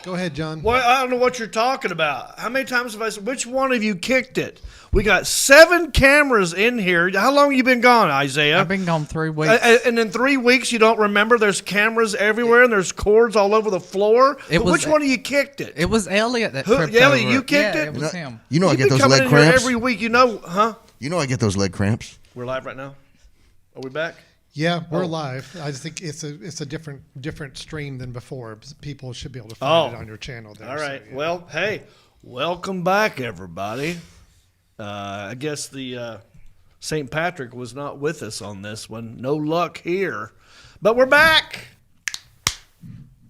Go ahead, John. Well, I don't know what you're talking about. How many times have I said, which one of you kicked it? We got 7 cameras in here. How long have you been gone, Isaiah? I've been gone 3 weeks. And in 3 weeks, you don't remember there's cameras everywhere and there's cords all over the floor? Which one of you kicked it? It was Elliot that Who, tripped Elliot, over you it. kicked Yeah, it? it was him. You know I You've get been those coming leg in here cramps. every week, you know, huh? You know I get those leg cramps. We're live right now? Are we back? Yeah, we're live. I just think it's a different stream than before. People should be able to find it on your channel there. All right. So, yeah. Well, hey, welcome back, everybody. I guess the St. Patrick was not with us on this one. No luck here. But we're back.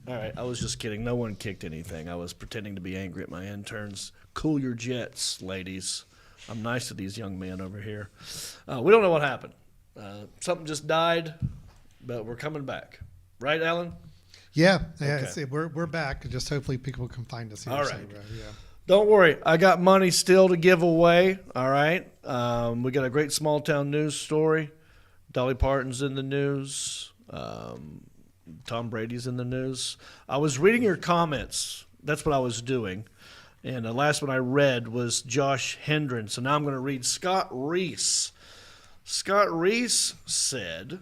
All right. I was just kidding. No one kicked anything. I was pretending to be angry at my interns. Cool your jets, ladies. I'm nice to these young men over here. We don't know what happened. Something just died, but we're coming back. Right, Alan? Yeah, Okay. we're back. Just hopefully people can find us here. All So, right. yeah. Don't worry. I got money still to give away. All right. We got a great small town news story. Dolly Parton's in the news. Tom Brady's in the news. I was reading your comments. That's what I was doing. And the last one I read was Josh Hendren. So now I'm going to read Scott Reese. Scott Reese said,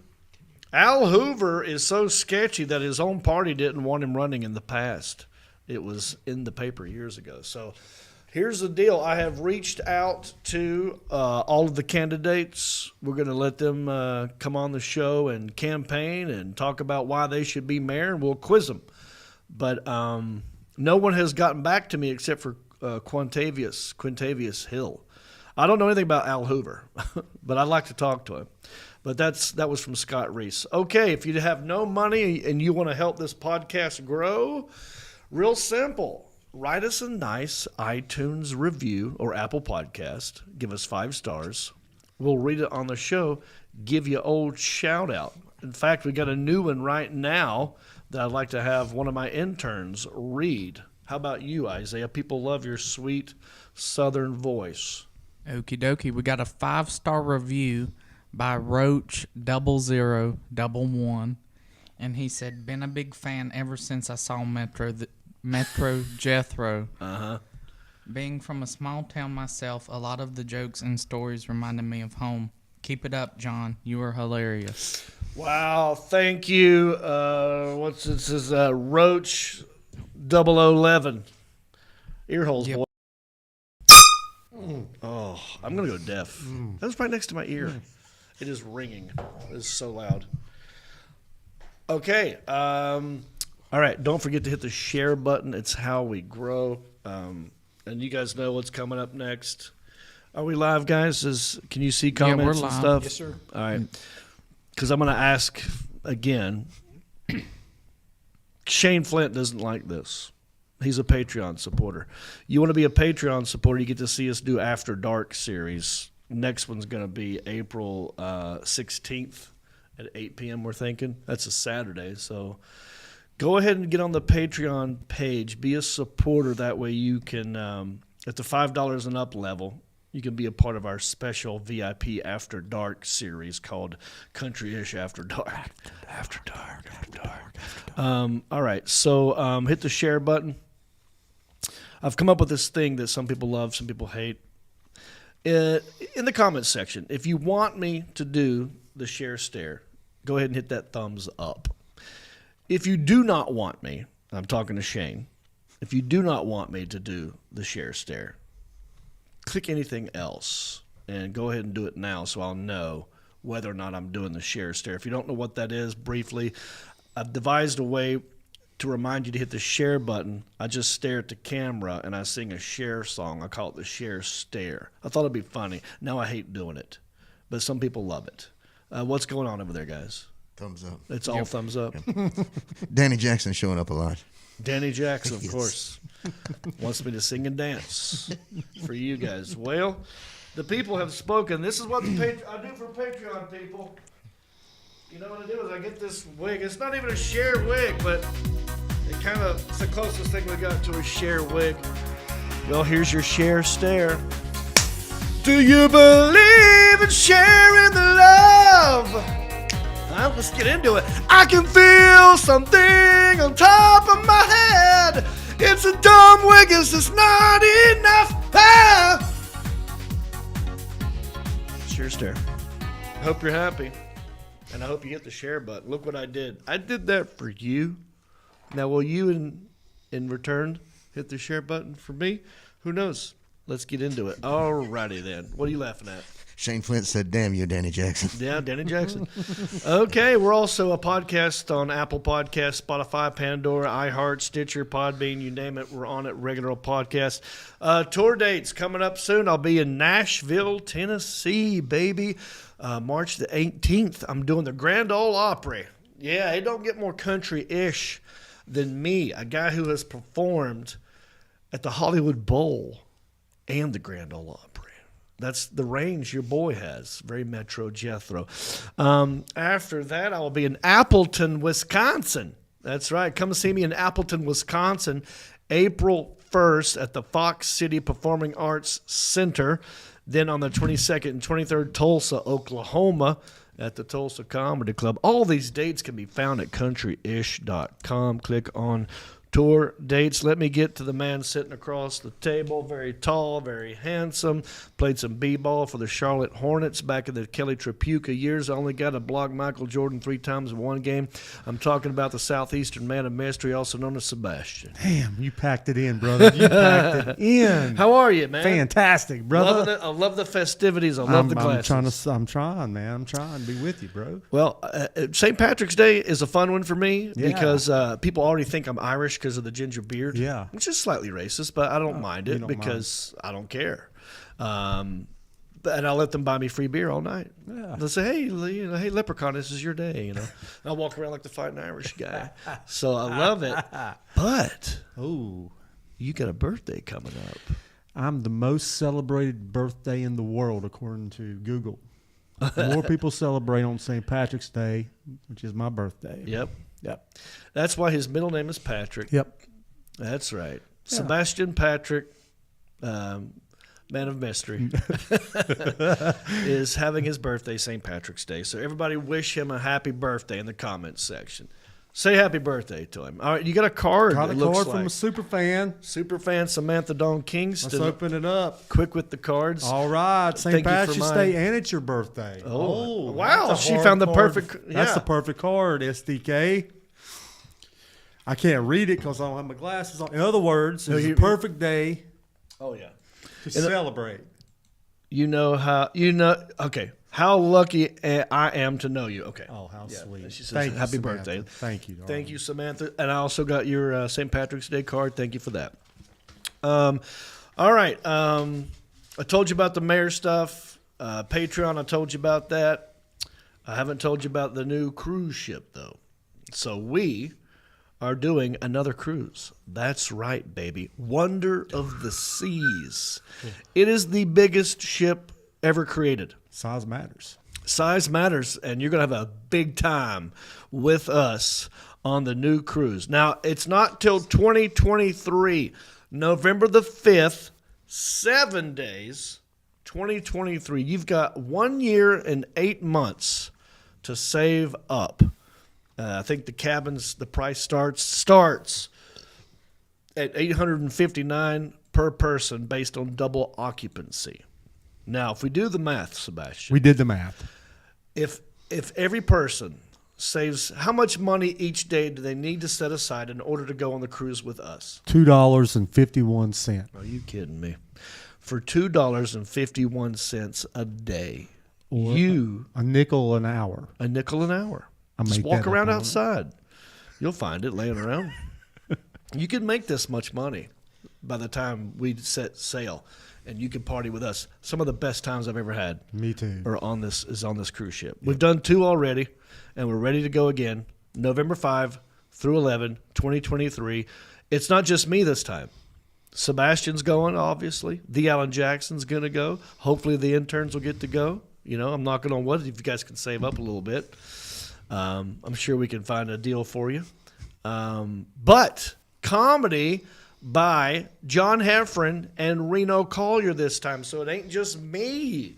Al Hoover is so sketchy that his own party didn't want him running in the past. It was in the paper years ago. So here's the deal. I have reached out to all of the candidates. We're going to let them come on the show and campaign and talk about why they should be mayor, and we'll quiz them. But no one has gotten back to me except for Quintavious Hill. I don't know anything about Al Hoover, but I'd like to talk to him. But that was from Scott Reese. Okay, if you have no money and you want to help this podcast grow, real simple. Write us a nice iTunes review or Apple Podcast. Give us 5 stars. We'll read it on the show, give you old shout out. In fact, we got a new one right now that I'd like to have one of my interns read. How about you, Isaiah? People love your sweet southern voice. Okie dokie. We got a 5-star review by Roach0011. And he said, been a big fan ever since I saw Metro Jethro. Uh-huh. Being from a small town myself, a lot of the jokes and stories reminded me of home. Keep it up, John. You are hilarious. Wow, thank you. What's this? Is Roach 0011. Earholes, Yep. boy. Oh, I'm going to go deaf. That was right next to my ear. It is ringing. It is so loud. Okay. All right. Don't forget to hit the share button. It's how we grow. And you guys know what's coming up next. Are we live, guys? Can you see comments we're and live. stuff? Yes, sir. All right. Because I'm going to ask again. Shane Flint doesn't like this. He's a Patreon supporter. You want to be a Patreon supporter, you get to see us do After Dark series. Next one's going to be April 16th at 8 p.m., we're thinking. That's a Saturday. So go ahead and get on the Patreon page. Be a supporter. That way you can, at the $5 and up level, you can be a part of our special VIP After Dark series called Country-ish After Dark. After Dark. All right, so hit the share button. I've come up with this thing that some people love, some people hate. In the comments section, if you want me to do the share stare, go ahead and hit that thumbs up. If you do not want me, I'm talking to Shane, if you do not want me to do the share stare, click anything else and go ahead and do it now so I'll know whether or not I'm doing the share stare. If you don't know what that is, briefly, I've devised a way to remind you to hit the share button. I just stare at the camera and I sing a share song. I call it the share stare. I thought it'd be funny. Now I hate doing it, but some people love it. What's going on over there, guys? Thumbs up. It's all thumbs up. Danny Jackson showing up a lot. Danny Jackson, of Yes. course, wants me to sing and dance for you guys. Well, the people have spoken. This is what I do for Patreon people. You know what I do is I get this wig. It's not even a share wig, but it's the closest thing we got to a share wig. Well, here's your share stare. Do you believe in sharing the love? Let's get into it. I can feel something on top of my head. It's a dumb Wiggins, it's not enough. Ah! Sure, stare. I hope you're happy. And I hope you hit the share button. Look what I did. I did that for you. Now, will you in return hit the share button for me? Who knows? Let's get into it. All righty then. What are you laughing at? Shane Flint said, "Damn you, Danny Jackson." Yeah, Danny Jackson. Okay, we're also a podcast on Apple Podcasts, Spotify, Pandora, iHeart, Stitcher, Podbean, you name it. We're on it, Regular Podcast. Tour dates coming up soon. I'll be in Nashville, Tennessee, baby. March the 18th. I'm doing the Grand Ole Opry. Yeah, it don't get more country-ish than me, a guy who has performed at the Hollywood Bowl and the Grand Ole Opry. That's the range your boy has. Very Metro Jethro. After that, I will be in Appleton, Wisconsin. That's right. Come see me in Appleton, Wisconsin, April 1st at the Fox City Performing Arts Center. Then on the 22nd and 23rd, Tulsa, Oklahoma at the Tulsa Comedy Club. All these dates can be found at countryish.com. Click on tour dates. Let me get to the man sitting across the table. Very tall, very handsome. Played some b-ball for the Charlotte Hornets back in the Kelly Tripucka years. I only got to block Michael Jordan 3 times in one game. I'm talking about the Southeastern Man of Mystery, also known as Sebastian. Damn, you packed it in, brother. You packed it in. How are you, man? Fantastic, brother. Loving it. I love the festivities. I love the glasses. I'm trying, man. I'm trying to be with you, bro. Well, St. Patrick's Day is a fun one for me Yeah. because people already think I'm Irish because of the ginger beard. Yeah. Which is slightly racist, but I don't mind it because I don't care. And I'll let them buy me free beer all night. Yeah. They'll say, hey, hey, Leprechaun, this is your day. And I'll walk around like the fighting Irish guy. So I love it. But Oh, you got a birthday coming up. I'm the most celebrated birthday in the world, according to Google. More people celebrate on St. Patrick's Day, which is my birthday. Yep. Yep. That's why his middle name is Patrick. Yep. That's right. Yeah. Sebastian Patrick, Man of Mystery, is having his birthday St. Patrick's Day. So everybody wish him a happy birthday in the comments section. Say happy birthday to him. All right, you got a card. Got a it looks card from like. a super fan. Super fan Samantha Dawn Let's Kingston. open it up. Quick with the cards. All right, St. Thank you for Patrick's mine. Day, and it's your birthday. Oh, wow. that's a She hard found the card. perfect. That's yeah. the perfect card, SDK. I can't read it because I don't have my glasses on. In other words, it's a perfect day Oh, yeah. to celebrate. Okay. How lucky I am to know you. Okay. Oh, how sweet. She says, Thank you, happy Samantha. birthday. Thank you. Thank you, Samantha. And I also got your St. Patrick's Day card. Thank you for that. All right. I told you about the mayor stuff. Patreon, I told you about that. I haven't told you about the new cruise ship, though. So we are doing another cruise. That's right, baby. Wonder of the Seas. It is the biggest ship ever created. Size matters. Size matters, and you're going to have a big time with us on the new cruise. Now, it's not till 2023, November the 5th, 7 days, 2023. You've got 1 year and 8 months to save up. I think the price starts at $859 per person based on double occupancy. Now, if we do the math, Sebastian, We did the math. if every person saves, how much money each day do they need to set aside in order to go on the cruise with us? $2.51. Are you kidding me? For $2.51 a day, a nickel an hour. a nickel an hour. I Just made walk that up around on it. outside. You'll find it laying around. You can make this much money by the time we set sail, and you can party with us. Some of the best times I've ever had Me too. are on this cruise ship. We've done 2 already, and we're ready to go again. November 5 through 11, 2023. It's not just me this time. Sebastian's going, obviously. The Alan Jackson's going to go. Hopefully the interns will get to go. I'm knocking on wood if you guys can save up a little bit. I'm sure we can find a deal for you. But comedy by John Heffron and Reno Collier this time. So it ain't just me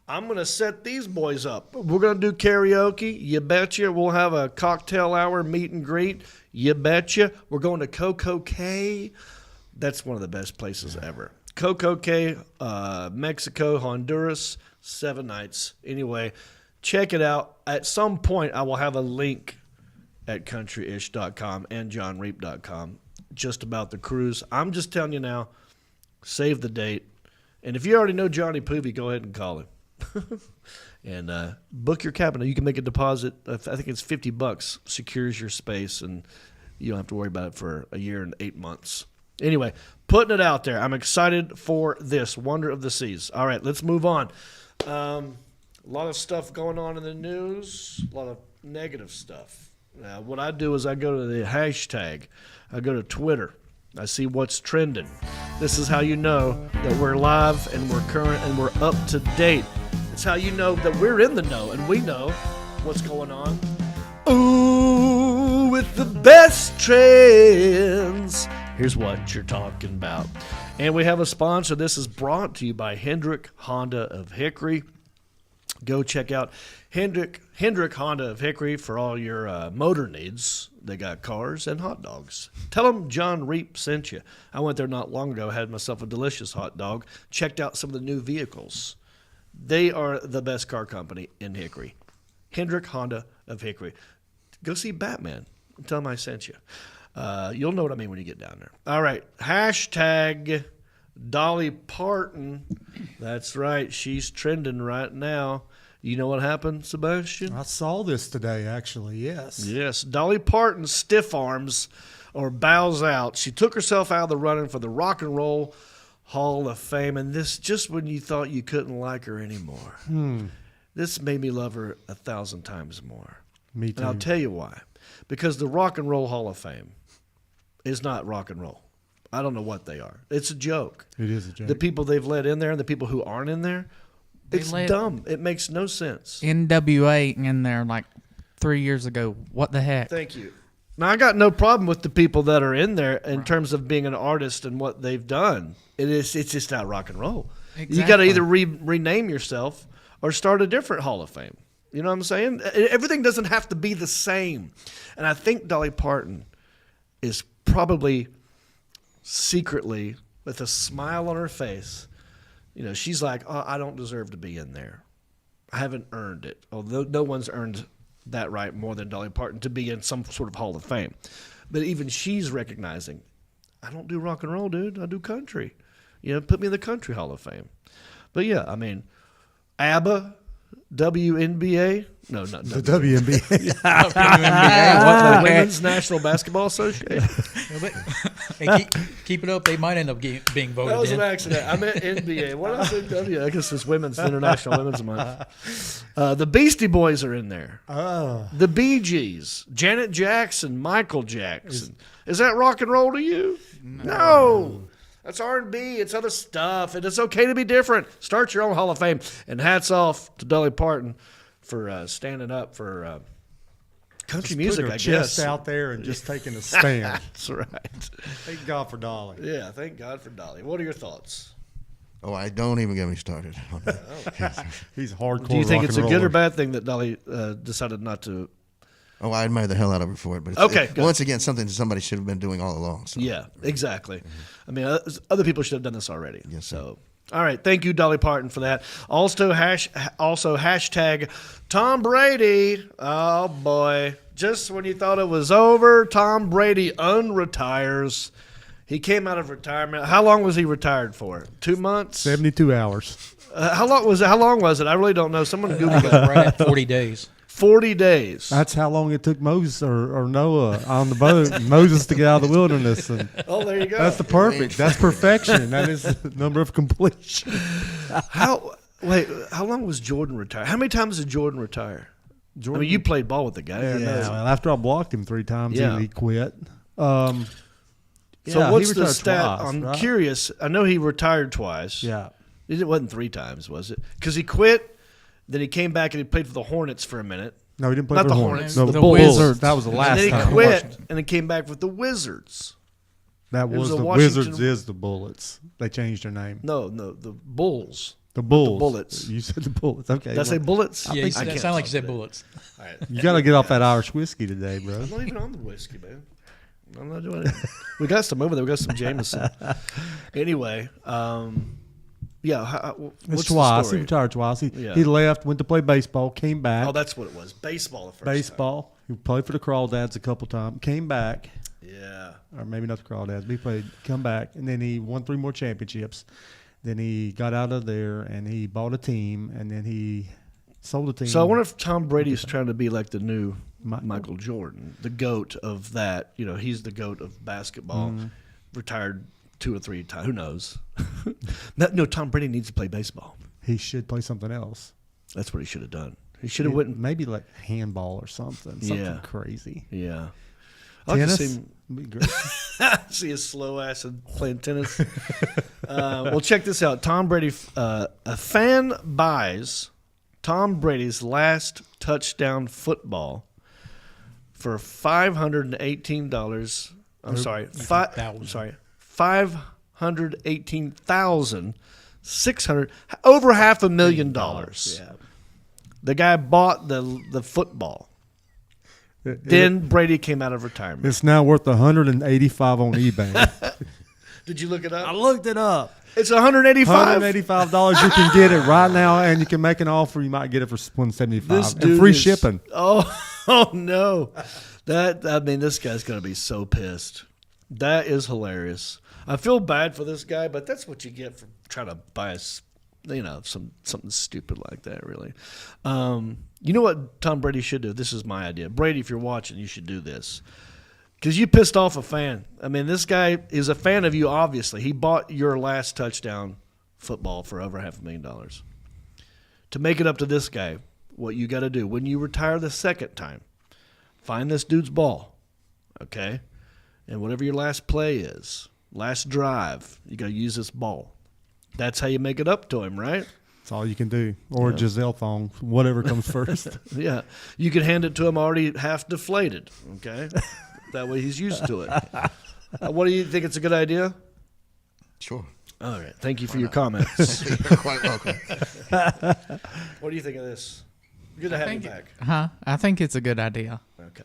I'm going to set these boys up. We're going to do karaoke. You betcha. We'll have a cocktail hour meet and greet. You betcha. We're going to Coco Cay. That's one of the best places ever. Coco Cay, Mexico, Honduras, 7 nights. Anyway, check it out. At some point, I will have a link at countryish.com and jonreep.com just about the cruise. I'm just telling you now, save the date. And if you already know Johnny Poovy, go ahead and call him. And book your cabin. You can make a deposit. I think it's $50. Secures your space, and you don't have to worry about it for a year and 8 months. Anyway, putting it out there. I'm excited for this Wonder of the Seas. All right, let's move on. A lot of stuff going on in the news. A lot of negative stuff. What I do is I go to the hashtag. I go to Twitter. I see what's trending. This is how you know that we're live and we're current and we're up to date. It's how you know that we're in the know and we know what's going on. Ooh, with the best trends. Here's what you're talking about. And we have a sponsor. This is brought to you by Hendrick Honda of Hickory. Go check out Hendrick Honda of Hickory for all your motor needs. They got cars and hot dogs. Tell them Jon Reep sent you. I went there not long ago, had myself a delicious hot dog, checked out some of the new vehicles. They are the best car company in Hickory. Hendrick Honda of Hickory. Go see Batman. Tell them I sent you. You'll know what I mean when you get down there. All right. Hashtag Dolly Parton. That's right. She's trending right now. You know what happened, Sebastian? I saw this today, actually. Yes. Yes. Dolly Parton stiff arms or bows out. She took herself out of the running for the Rock and Roll Hall of Fame, and this just when you thought you couldn't like her anymore. This made me love her 1,000 times more. Me too. And I'll tell you why. Because the Rock and Roll Hall of Fame is not rock and roll. I don't know what they are. It's a joke. It is a joke. The people they've let in there and the people who aren't in there, it's dumb. It makes no sense. NWA in there like 3 years ago. What the heck? Thank you. Now, I got no problem with the people that are in there in terms of being an artist and what they've done. It's just not rock and roll. Exactly. You got to either rename yourself or start a different Hall of Fame. You know what I'm saying? Everything doesn't have to be the same. And I think Dolly Parton is probably secretly, with a smile on her face, she's like, oh, I don't deserve to be in there. I haven't earned it. Although no one's earned that right more than Dolly Parton to be in some sort of Hall of Fame. But even she's recognizing, I don't do rock and roll, dude. I do country. Put me in the Country Hall of Fame. But yeah, I mean, ABBA, WNBA. No, not the WNBA. WNBA. Women's National Basketball Association. Hey, keep it up. They might end up being voted That was in. an accident. I meant NBA. What did I say? W. I guess it's Women's International Women's Month. The Beastie Boys are in there. Oh. The Bee Gees, Janet Jackson, Michael Jackson. Is that rock and roll to you? No. That's R&B. It's other stuff, and it's okay to be different. Start your own Hall of Fame. And hats off to Dolly Parton for standing up for country Just music, putting her I chest guess. out there and just taking a stand. That's right. Thank God for Dolly. Yeah, thank God for Dolly. What are your thoughts? Oh, I don't even get me started. He's hardcore. Do you think rock it's and a good or roller. bad thing that Dolly decided not to? Oh, I admire the hell out of her for it. But it's, Okay, good. once again, something that somebody should have been doing all along. So. Yeah, exactly. I mean, other people should have done this already. Yes, So, all right. Thank you, Dolly Parton, for that. Also hashtag Tom Brady. Oh, boy. Just when you thought it was over, Tom Brady unretires. He came out of retirement. How long was he retired for? 2 months? 72 hours. How long was it? I really don't know. Someone Google It that. was right at 40 days. 40 days. That's how long it took Moses or Noah on the boat, Moses to get out of the wilderness. And Oh, there you go. that's the perfect. That's perfection. That is the number of completion. How long was Jordan retired? How many times did Jordan retire? I mean, you played ball with the guy. I know. Yeah, well, after I blocked him 3 times, Yeah. he quit. So Yeah, what's he the retired stat? twice, I'm right? curious. I know he retired twice. Yeah. It wasn't 3 times, was it? Because he quit, then he came back and he played for the Hornets for a minute. No, he didn't play Not for the the Hornets, Hornets. No, the Bulls. Wizards. That was the last And then he time. quit and he came back with the Wizards. That It was was the the Washington- Wizards is the Bullets. They changed their name. No, the Bulls. The Bulls. Bullets. You said the Bullets. Okay. Did I say bullets? Yeah, I it can't sounded like you talk said today. bullets. All right. You got to get off that Irish whiskey today, bro. I'm not even on the whiskey, man. I'm not doing it. We got some over there. We got some Jameson. Anyway, yeah. What's It's the Twice. He story? retired twice. Yeah. He left, went to play baseball, came back. Oh, that's what it was. Baseball the first baseball. He played for the Crawdads a couple times. Came back, time. Yeah. or maybe not the Crawdads. But he played, come back, and then he won 3 more championships. Then he got out of there and he bought a team, and then he sold the team. So I wonder if Tom Brady's trying to be like the new Michael. Michael Jordan, the GOAT of that. You know, he's the GOAT of basketball. Retired 2 or 3 times. Who knows? No, Tom Brady needs to play baseball. he should play something else. That's what he should have done. He should have went. Maybe like handball or something. Something Yeah. crazy. Yeah. I like to Tennis. see him. Be great. See his slow ass and playing tennis. Well, check this out. Tom Brady, a fan buys Tom Brady's last touchdown football for $518. I'm sorry, $518,600, over $500,000. Yeah. The guy bought the football. Then Brady came out of retirement. It's now worth $185 on eBay. Did you look it up? looked it up. It's $185. $185. You can get it right now, and you can make an offer. You might get it for $175 This and dude free is- shipping. Oh no, this guy's gonna be so pissed. That is hilarious. I feel bad for this guy, but that's what you get for trying to buy us, something stupid like that. Really, you know what Tom Brady should do? This is my idea. Brady, if you're watching, you should do this. Because you pissed off a fan. I mean, this guy is a fan of you, obviously. He bought your last touchdown football for over $500,000. To make it up to this guy, what you got to do, when you retire the second time, find this dude's ball, okay? And whatever your last play is, last drive, you got to use this ball. That's how you make it up to him, right? That's all you can do. Or a Giselle thong, whatever comes first. Yeah. You can hand it to him already half deflated, okay? That way he's used to it. What do you think? It's a good idea? Sure. All right. Thank you for your comments. You're quite welcome. What do you think of this? Good to have you back. I think it's a good idea. Okay.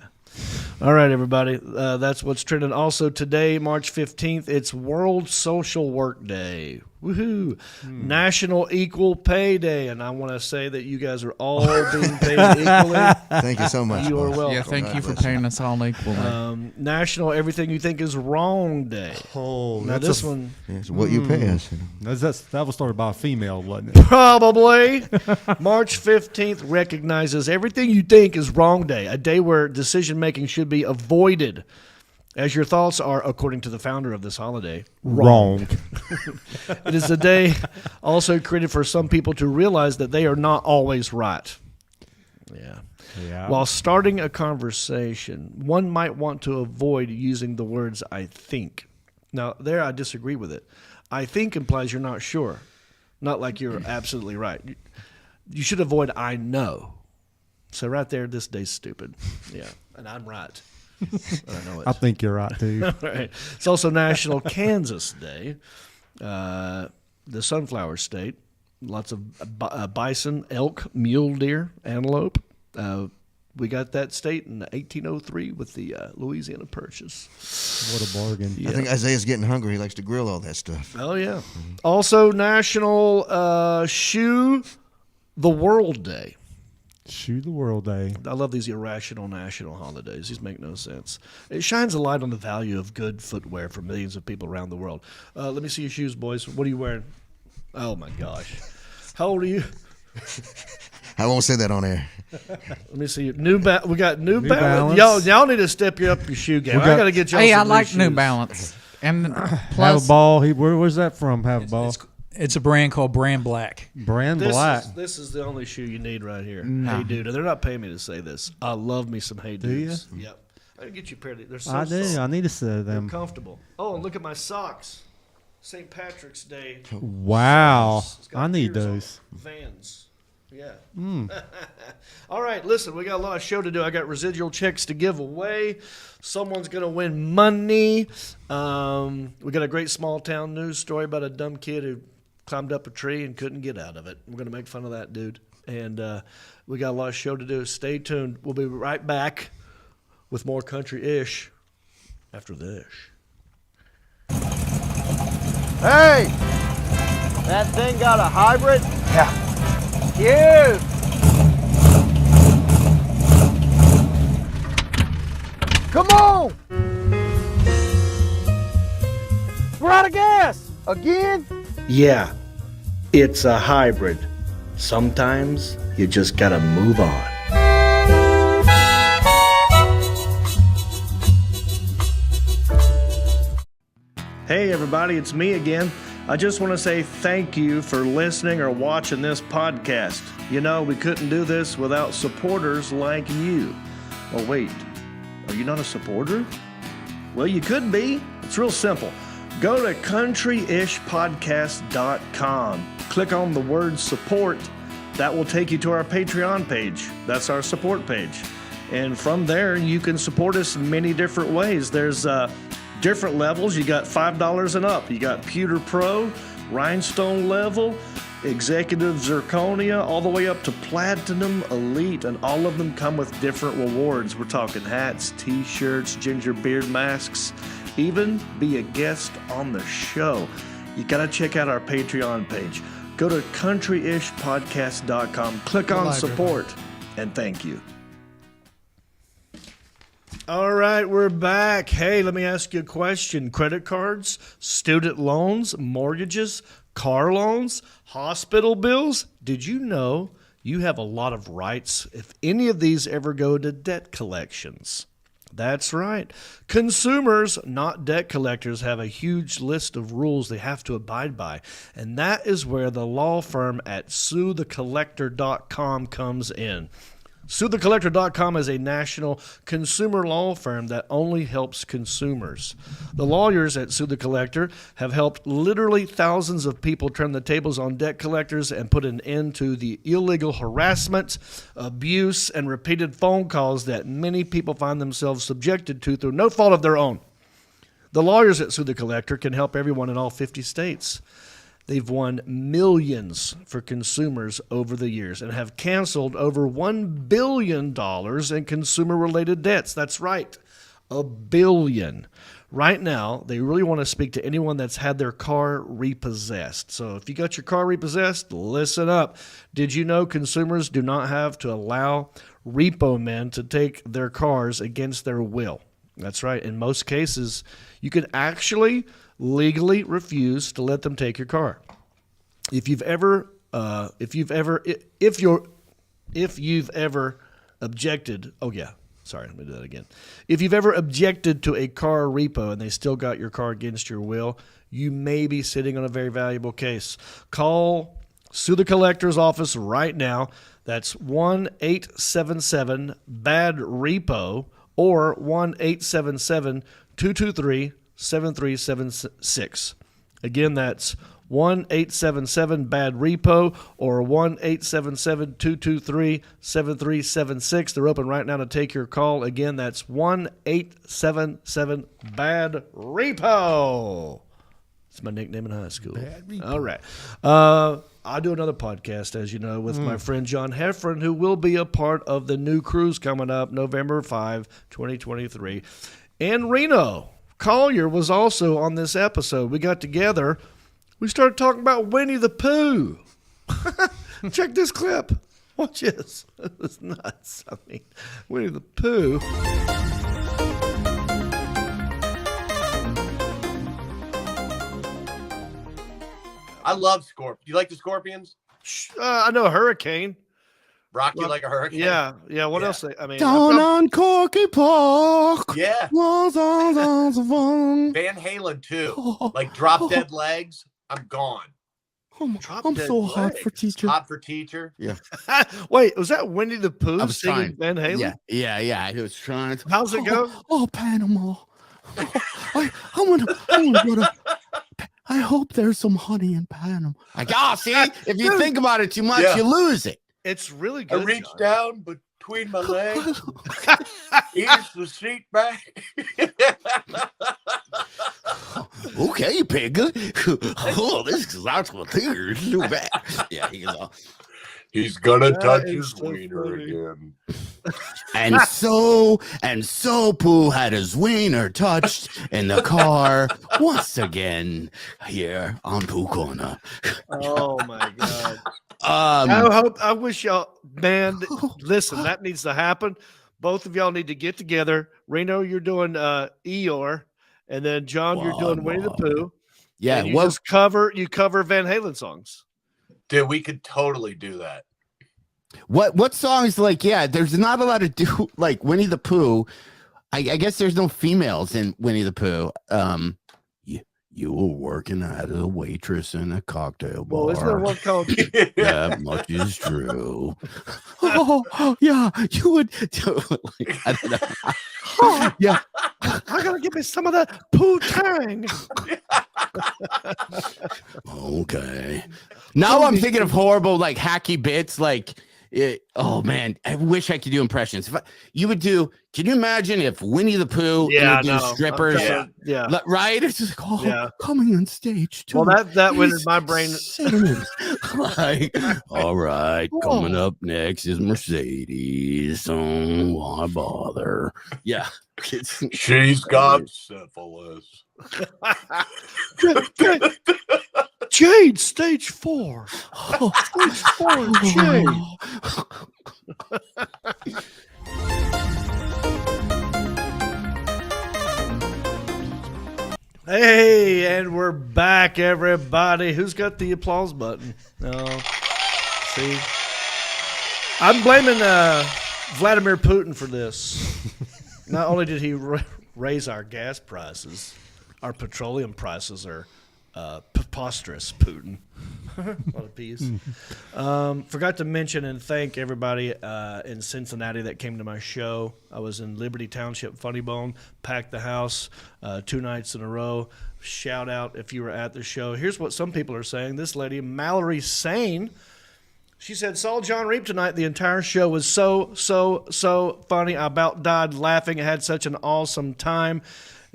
All right, everybody. That's what's trending. Also today, March 15th, it's World Social Work Day. Woohoo! National Equal Pay Day. And I want to say that you guys are all being paid equally. Thank you so much. You are boss. welcome. Yeah, thank God you for bless you. paying us all equally. National Everything You Think Is Wrong Day. Oh, Now this one Yeah, it's what you pay us. that was started by a female, wasn't it? probably. March 15th recognizes Everything You Think Is Wrong Day, a day where decision making should be avoided. As your thoughts are, according to the founder of this holiday, Wrong. it is a day also created for some people to realize that they are not always right. Yeah. Yeah. While starting a conversation, one might want to avoid using the words I think. Now, there I disagree with it. I think implies you're not sure, not like you're absolutely right. You should avoid I know. So right there, this day's stupid. Yeah, and I'm right. I know it. I think you're right, too. All right. It's also National Kansas Day, the sunflower state. Lots of bison, elk, mule deer, antelope. We got that state in 1803 with the Louisiana Purchase. What a bargain. Yeah. I think Isaiah's getting hungry. He likes to grill all that stuff. Oh, yeah. Also, National Shoe the World Day. Shoe the World Day. I love these irrational national holidays. These make no sense. It shines a light on the value of good footwear for millions of people around the world. Let me see your shoes, boys. What are you wearing? Oh, my gosh. How old are you? I won't say that on air. Let me see. We got New Balance. Balance. Y'all need to step up your shoe game. I got to get y'all Hey, some I like shoes. New Balance. And Have plus, a ball. Where's that from? Have a ball. It's a brand called Brand Black. Brand Black. This is the only shoe you need right here. No. Hey Dude. They're not paying me to say this. I love me some Hey Do ya? Dudes. Yep. I can get you a pair of these. They're so I do. soft. I need a set of They're them. comfortable. Oh, and look at my socks. St. Patrick's Day. Wow. It's got I need ears on those. it. Vans. Yeah. All right, listen, we got a lot of show to do. I got residual checks to give away. Someone's going to win money. We got a great small town news story about a dumb kid who climbed up a tree and couldn't get out of it. We're going to make fun of that dude. And we got a lot of show to do. Stay tuned. We'll be right back with more country-ish after this. Hey! That thing got a hybrid? Yeah. Cute! Come on! We're out of gas! Again? Yeah, it's a hybrid. Sometimes you just gotta move on. Hey everybody, it's me again. I just want to say thank you for listening or watching this podcast. You know, we couldn't do this without supporters like you. Oh wait, are you not a supporter? Well, you could be. It's real simple. Go to countryishpodcast.com. Click on the word support. That will take you to our Patreon page. That's our support page. And from there, you can support us in many different ways. There's different levels. You got $5 and up. You got Pewter Pro, Rhinestone level, Executive Zirconia, all the way up to Platinum Elite, and all of them come with different rewards. We're talking hats, t-shirts, ginger beard masks, even be a guest on the show. You got to check out our Patreon page. Go to countryishpodcast.com, click on support, and thank you. All right, we're back. Hey, let me ask you a question. Credit cards, student loans, mortgages, car loans, hospital bills. Did you know you have a lot of rights if any of these ever go to debt collections? That's right. Consumers, not debt collectors, have a huge list of rules they have to abide by. And that is where the law firm at suethecollector.com comes in. SueTheCollector.com is a national consumer law firm that only helps consumers. The lawyers at Sue the Collector have helped literally thousands of people turn the tables on debt collectors and put an end to the illegal harassment, abuse, and repeated phone calls that many people find themselves subjected to through no fault of their own. The lawyers at Sue the Collector can help everyone in all 50 states. They've won millions for consumers over the years and have canceled over $1 billion in consumer-related debts. That's right, $1 billion. Right now, they really want to speak to anyone that's had their car repossessed. So if you got your car repossessed, listen up. Did you know consumers do not have to allow repo men to take their cars against their will? That's right. In most cases, you can actually legally refuse to let them take your car. If you've ever objected, let me do that again. If you've ever objected to a car repo and they still got your car against your will, you may be sitting on a very valuable case. Call Sue the Collector's office right now. That's 1-877-BAD-REPO or 1-877-223-7376. Again, that's 1-877-BAD-REPO or 1-877-223-7376. They're open right now to take your call. Again, that's 1-877-BAD-REPO. It's my nickname in high school. All right. I do another podcast, as you know, with my friend John Heffron, who will be a part of the new cruise coming up November 5, 2023. And Reno Collier was also on this episode. We got together. We started talking about Winnie the Pooh. Check this clip. Watch this. It was nuts. I mean, Winnie the Pooh. I love Scorpions. You like the Scorpions? I know a hurricane. Rock you like a hurricane? Yeah. What else? I mean, Down on Corky Park. Yeah. Van Halen too. Like Drop Dead Legs. I'm gone. I'm so hot for teacher. Hot for teacher. Yeah. Wait, was that Winnie the Pooh I was singing trying. Van Halen? Yeah. He was trying to. How's it go? Oh, Panama. I want to go to. I hope there's some honey in Panama. Like, see, if you think about it too much, Yeah. you lose it. It's really good. I reached John. down between my legs, eased the seat back. Okay, pig. Oh, this is lots of tears. Too bad. Yeah, he goes, He's gonna That touch is his so wiener funny. again. and so Pooh had his wiener touched in the car once again here on Pooh Corner. Oh my god! I wish y'all, man. Listen, that needs to happen. Both of y'all need to get together. Reno, you're doing Eeyore, and then John, you're doing Winnie the Pooh. Yeah, and you cover Van Halen songs. Dude, we could totally do that. what songs like? Yeah, there's not a lot of do like Winnie the Pooh. I guess there's no females in Winnie the Pooh. You were working as a waitress in a cocktail bar. Well, isn't there one called? That much is true. Oh, yeah, you would. I don't know. Yeah, I gotta give me some of that Pooh Tang. okay. Now I'm thinking of horrible, like hacky bits. Like, oh man, I wish I could do impressions. You would do. Can you imagine if Winnie the Pooh introduced strippers? Yeah. Right. It's just like, coming on stage. Well, that went in my brain. Like, all right, coming up next is Mercedes. Oh, why bother? Yeah. She's got syphilis. Jade, stage 4. Stage 4, Jade. Hey, and we're back, everybody. Who's got the applause button? No. See? I'm blaming Vladimir Putin for this. Not only did he raise our gas prices, our petroleum prices are preposterous, Putin. A lot of peas. Forgot to mention and thank everybody in Cincinnati that came to my show. I was in Liberty Township Funny Bone, packed the house 2 nights in a row. Shout out if you were at the show. Here's what some people are saying. This lady, Mallory Sane, she said, saw Jon Reep tonight. The entire show was so funny. I about died laughing. I had such an awesome time.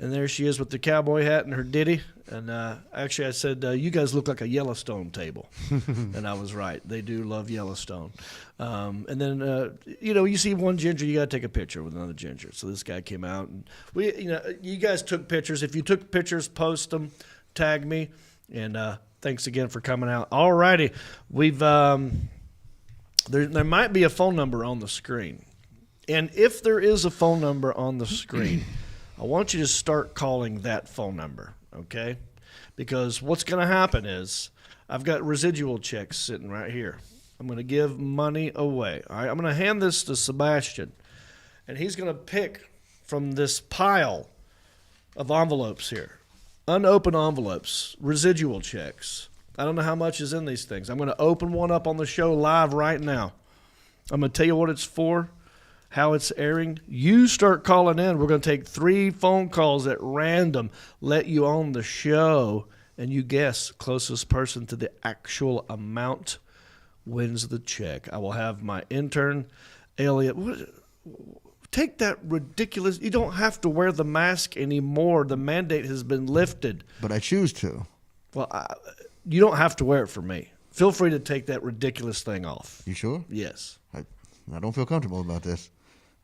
And there she is with the cowboy hat and her ditty. And actually, I said, you guys look like a Yellowstone table. And I was right. They do love Yellowstone. And then, you see one ginger, you got to take a picture with another ginger. So this guy came out. And you guys took pictures. If you took pictures, post them, tag me. And thanks again for coming out. All righty. We've there might be a phone number on the screen. And if there is a phone number on the screen, I want you to start calling that phone number, okay? Because what's going to happen is I've got residual checks sitting right here. I'm going to give money away. All right, I'm going to hand this to Sebastian, and he's going to pick from this pile of envelopes here, unopened envelopes, residual checks. I don't know how much is in these things. I'm going to open one up on the show live right now. I'm going to tell you what it's for, how it's airing. You start calling in. We're going to take 3 phone calls at random, let you on the show, and you guess closest person to the actual amount wins the check. I will have my intern, Elliot. Take that ridiculous. You don't have to wear the mask anymore. The mandate has been lifted. But I choose to. Well, you don't have to wear it for me. Feel free to take that ridiculous thing off. You sure? Yes. I don't feel comfortable about this.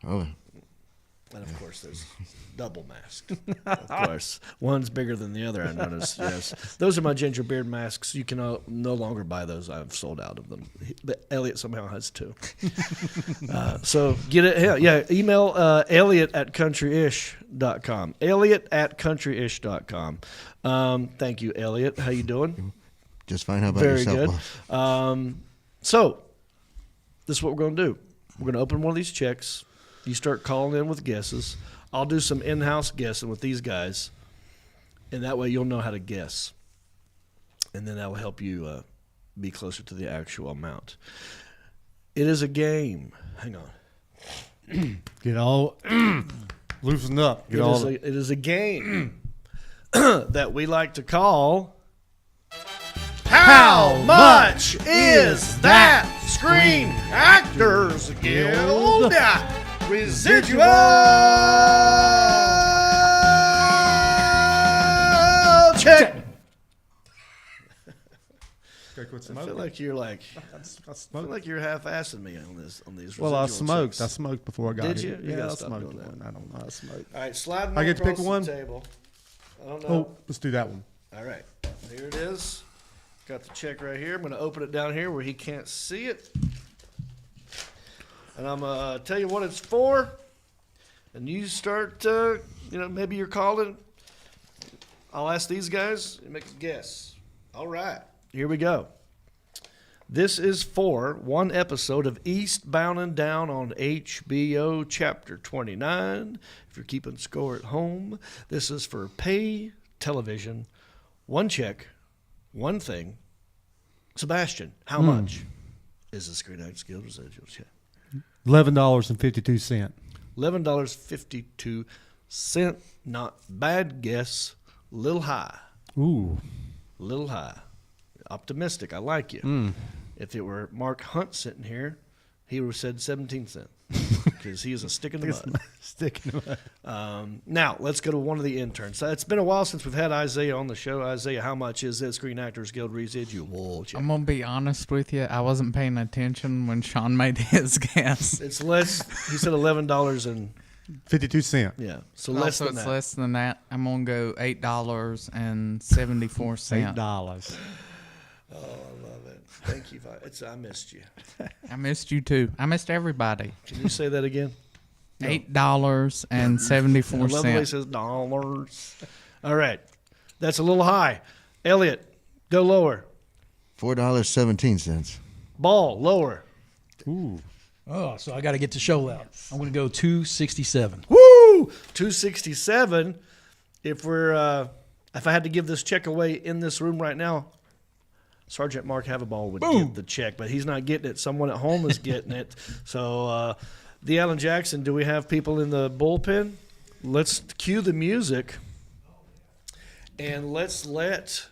Oh. And of course, there's double mask. Of course, one's bigger than the other. I noticed. Yes, those are my ginger beard masks. You can no longer buy those. I've sold out of them. Elliot somehow has 2. So get it. Yeah. Email Elliot@countryish.com. Elliot@countryish.com. Thank you, Elliot. How you doing? Just fine. How about Very yourself? good. So this is what we're going to do. We're going to open one of these checks. You start calling in with guesses. I'll do some in-house guessing with these guys, and that way you'll know how to guess. And then that will help you be closer to the actual amount. It is a game. Hang on. Get all loosened up. It is a game that we like to call How Much Is That Screen Actors Guild Residual Check? quit I smoking. feel like you're like I I feel smoked. like you're half-assing me on these. Well, I residual smoked. checks. I smoked before I got Did here. you? You Yeah, gotta I stop smoked doing one. I don't know how to smoke. All right, slide. I get to pick across one? The table. I don't know. Oh, let's do that one. All right, here it is. Got the check right here. I'm going to open it down here where he can't see it. And I'm going to tell you what it's for. And you start, maybe you're calling. I'll ask these guys and make a guess. All right, here we go. This is for one episode of Eastbound and Down on HBO Chapter 29. If you're keeping score at home, this is for pay television. One check, one thing. Sebastian, how much is the Screen Actors Guild residual check? $11.52. $11.52. Not bad guess. Little high. Ooh. Little high. Optimistic. I like you. If it were Mark Hunt sitting here, he would have said 17 cents because he is a stick in the mud. Stick in the mud. Now, let's go to one of the interns. It's been a while since we've had Isaiah on the show. Isaiah, how much is it? Screen Actors Guild residual check? I'm gonna be honest with you. I wasn't paying attention when Sean made his guess. It's less. He said $11 and 52 cents. yeah, so less Also, than it's that. less than that. I'm gonna go $8.74. $8. Oh, I love it. Thank you. I missed you. I missed you too. I missed everybody. Can you say that again? $8.74. I love the way he says dollars. All right, that's a little high. Elliot, go lower. $4.17. Ball, lower. Ooh. Oh, so I got to get the show out. I'm going to go 267. Woo! 267. If I had to give this check away in this room right now, Sergeant Mark Havaball would get the check, but he's not getting it. Someone at home is getting it. So, the Alan Jackson, do we have people in the bullpen? Let's cue the music, and let's let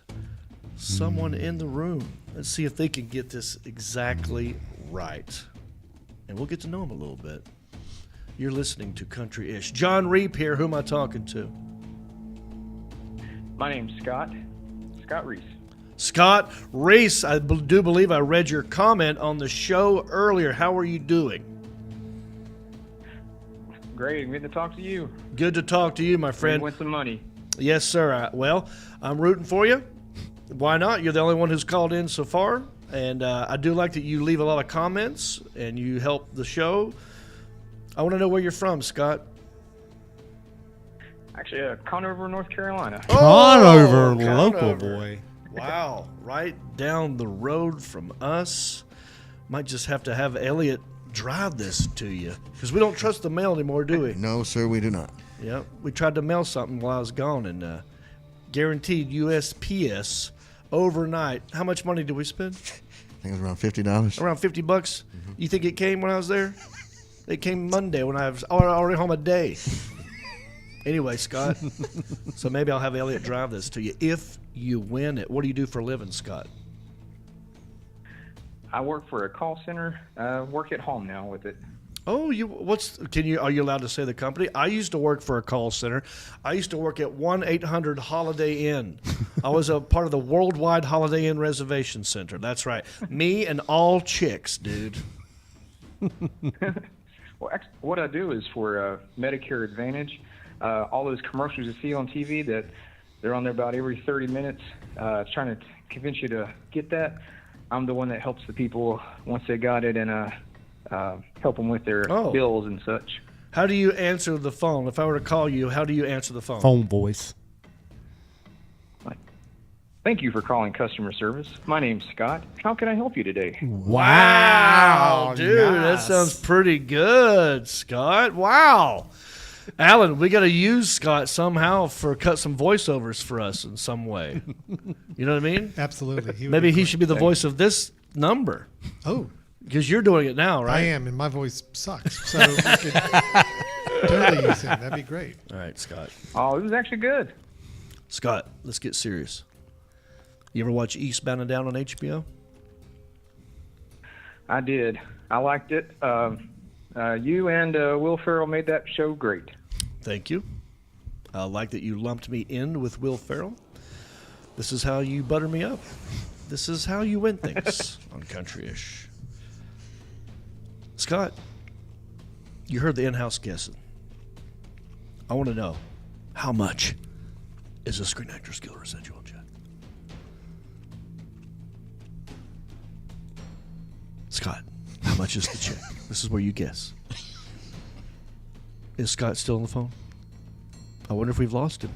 someone in the room. Let's see if they can get this exactly right. And we'll get to know him a little bit. You're listening to Country-ish. Jon Reep here. Who am I talking to? My name's Scott Reese. Scott Reese, I do believe I read your comment on the show earlier. How are you doing? Great, I'm getting to talk to you. Good to talk to you, my friend. Win some money. Yes, sir. Well, I'm rooting for you. Why not? You're the only one who's called in so far. And I do like that you leave a lot of comments and you help the show. I want to know where you're from, Scott. Actually, Conover, North Carolina. Conover, Conover. local boy. Wow, right down the road from us. Might just have to have Elliot drive this to you because we don't trust the mail anymore, do we? No, sir, we do not. Yeah, we tried to mail something while I was gone and guaranteed USPS overnight. How much money did we spend? I think it was around $50. Around $50. You think it came when I was there? It came Monday when I was already home a day. Anyway, Scott, so maybe I'll have Elliot drive this to you if you win it. What do you do for a living, Scott? I work for a call center. Work at home now with it. Oh, are you allowed to say the company? I used to work for a call center. I used to work at 1-800 Holiday Inn. I was a part of the Worldwide Holiday Inn Reservation Center. That's right. Me and all chicks, dude. Well, what I do is for Medicare Advantage. All those commercials you see on TV that they're on there about every 30 minutes, trying to convince you to get that. I'm the one that helps the people once they got it and help them with their bills and such. How do you answer the phone? If I were to call you, how do you answer the phone? Phone voice. Thank you for calling customer service. My name's Scott. How can I help you today? Wow, dude, that sounds pretty good, Scott. Wow. Alan, we got to use Scott somehow cut some voiceovers for us in some way. You know what I mean? Absolutely. Maybe he should be the voice of this number. Oh. Because you're doing it now, right? I am, and my voice sucks. So we could totally use him. That'd be great. All right, Scott. Oh, it was actually good. Scott, let's get serious. You ever watch Eastbound and Down on HBO? I did. I liked it. You and Will Ferrell made that show great. Thank you. I like that you lumped me in with Will Ferrell. This is how you butter me up. This is how you win things on Country-ish. Scott, you heard the in-house guessing. I want to know, how much is a Screen Actors Guild residual check? Scott, how much is the check? This is where you guess. Is Scott still on the phone? I wonder if we've lost him.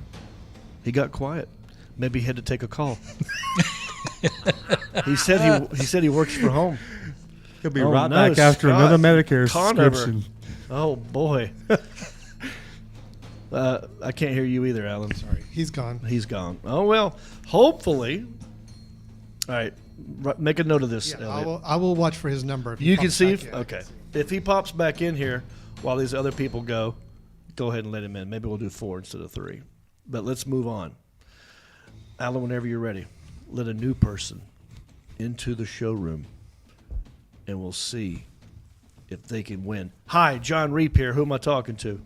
He got quiet. Maybe he had to take a call. He said he works from home. He'll be right back after Scott, another Medicare Conover. subscription. Oh boy. I can't hear you either, Alan. Sorry, he's gone. He's gone. Oh well. Hopefully. All right. Make a note of this. Yeah, I will watch for his number. If he You can pops see. back in. Okay. If he pops back in here while these other people go ahead and let him in. Maybe we'll do 4 instead of 3. But let's move on. Alan, whenever you're ready, let a new person into the showroom, and we'll see if they can win. Hi, Jon Reep here. Who am I talking to?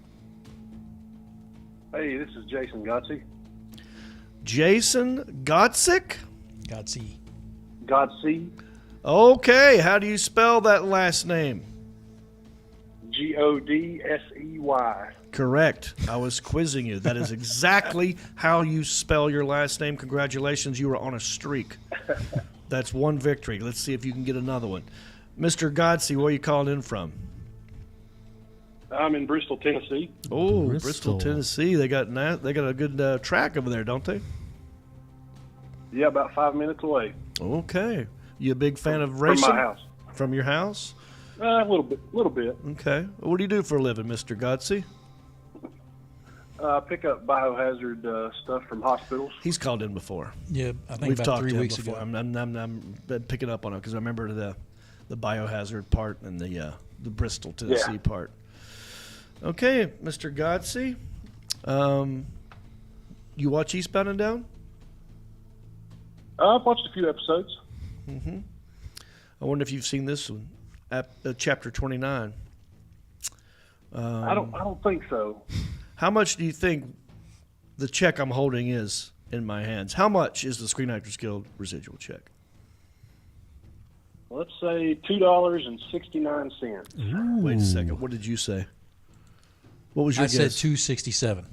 Hey, this is Jason Gotsey. Jason Gottsick? Godsey. Godsey. Okay, how do you spell that last name? Godsey. Correct. I was quizzing you. That is exactly how you spell your last name. Congratulations, you were on a streak. That's one victory. Let's see if you can get another one. Mr. Godsey, where are you calling in from? I'm in Bristol, Tennessee. Oh, Bristol, Tennessee. They got a good track over there, don't they? Yeah, about 5 minutes away. Okay. You a big fan of racing? From my house. From your house? A little bit. Okay. What do you do for a living, Mr. Godsey? Pick up biohazard stuff from hospitals. He's called in before. Yeah, I think We've about talked 3 to him weeks before. ago. I'm picking up on it because I remember the biohazard part and the Bristol, Tennessee part. Okay, Mr. Godsey. You watch Eastbound and Down? I've watched a few episodes. Mm-hmm. I wonder if you've seen this one, chapter 29. I don't think so. How much do you think the check I'm holding is in my hands? How much is the Screen Actors Guild residual check? Let's say $2.69. Wait a second. What did you say? What was your I guess? said $2.67.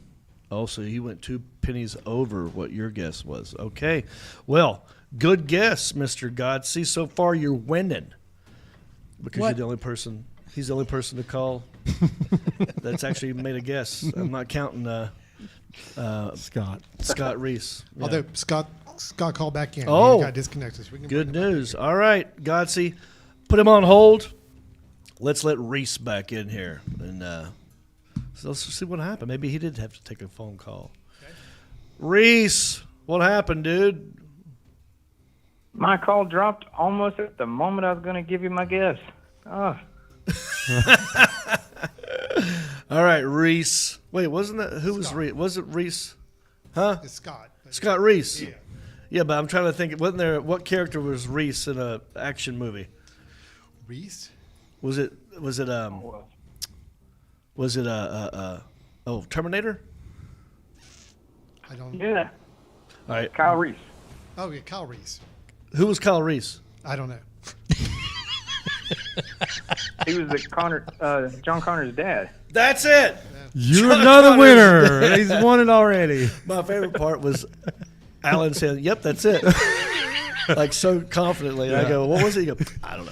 Oh, so you went 2 pennies over what your guess was. Okay. Well, good guess, Mr. Godsey. So far, you're winning. Because you're the only person. He's the only person to call that's actually made a guess. I'm not counting Scott Reese. Yeah. Although Scott called back in. Oh. He got disconnected. So we can Good bring him back news. All right, Godsey, put him on hold. Let's let Reese back in here. And so let's see what happened. Maybe he did have to take a phone call. Okay. Reese, what happened, dude? My call dropped almost at the moment I was going to give you my guess. Oh. All right, Reese. Wait, wasn't that who was Reese? Was it Reese? Huh? It's Scott. Scott Reese. Yeah. Yeah, but I'm trying to think. Wasn't there? What character was Reese in a action movie? Reese? Was it Terminator? I don't. Yeah. All right. Kyle Reese. Oh yeah, Kyle Reese. Who was Kyle Reese? I don't know. He was John Connor's dad. That's it. You're another winner. He's won it already. My favorite part was Alan said, "Yep, that's it." Like so confidently. Yeah. I go, "What was it?" You go, "I don't know."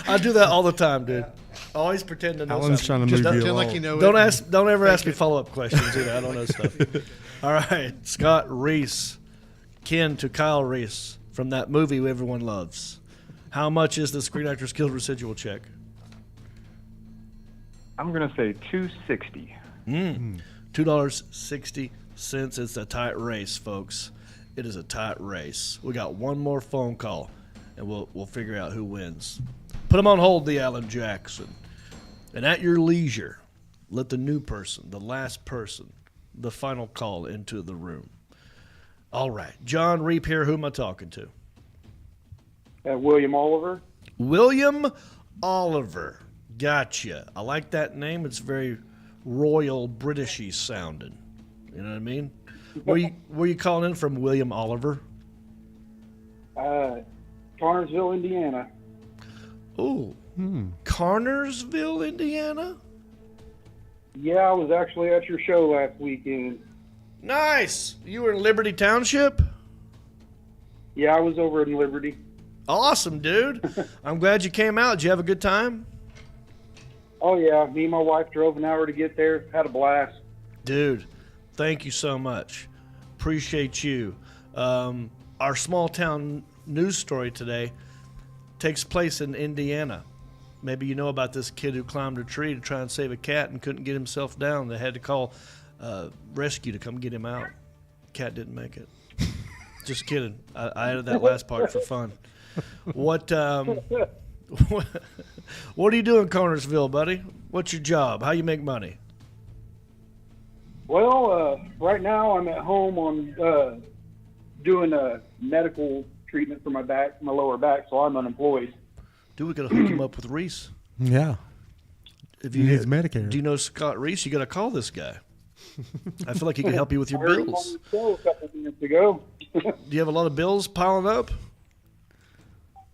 I do that all the time, dude. Always pretend to know Alan's something. trying to move Just you like along. you know don't it. ask. Don't ever ask me follow-up questions either. I don't know stuff. All right, Scott Reese, kin to Kyle Reese from that movie everyone loves. How much is the Screen Actors Guild residual check? I'm going to say $2.60. $2.60. It's a tight race, folks. It is a tight race. We got one more phone call, and we'll figure out who wins. Put him on hold, the Alan Jackson. And at your leisure, let the new person, the last person, the final call into the room. All right. Jon Reep here. Who am I talking to? William Oliver. William Oliver. Gotcha. I like that name. It's very royal, Britishy sounding. You know what I mean? Where you calling in from, William Oliver? Connersville, Indiana. Ooh, Carnersville, Indiana. Yeah, I was actually at your show last weekend. Nice. You were in Liberty Township? Yeah, I was over in Liberty. Awesome, dude. I'm glad you came out. Did you have a good time? Oh, yeah. Me and my wife drove an hour to get there. Had a blast. Dude, thank you so much. Appreciate you. Our small town news story today takes place in Indiana. Maybe you know about this kid who climbed a tree to try and save a cat and couldn't get himself down. They had to call rescue to come get him out. Cat didn't make it. Just kidding. I added that last part for fun. What what do you do in Connersville, buddy? What's your job? How you make money? Well, right now I'm at home on doing a medical treatment for my back, my lower back, so I'm unemployed. Dude, we gotta hook him up with Reese. Yeah. If He needs Medicare. Do you know Scott Reese? You gotta call this guy. I feel like he can help you with your I heard him bills. on the show a couple minutes ago. Do you have a lot of bills piling up?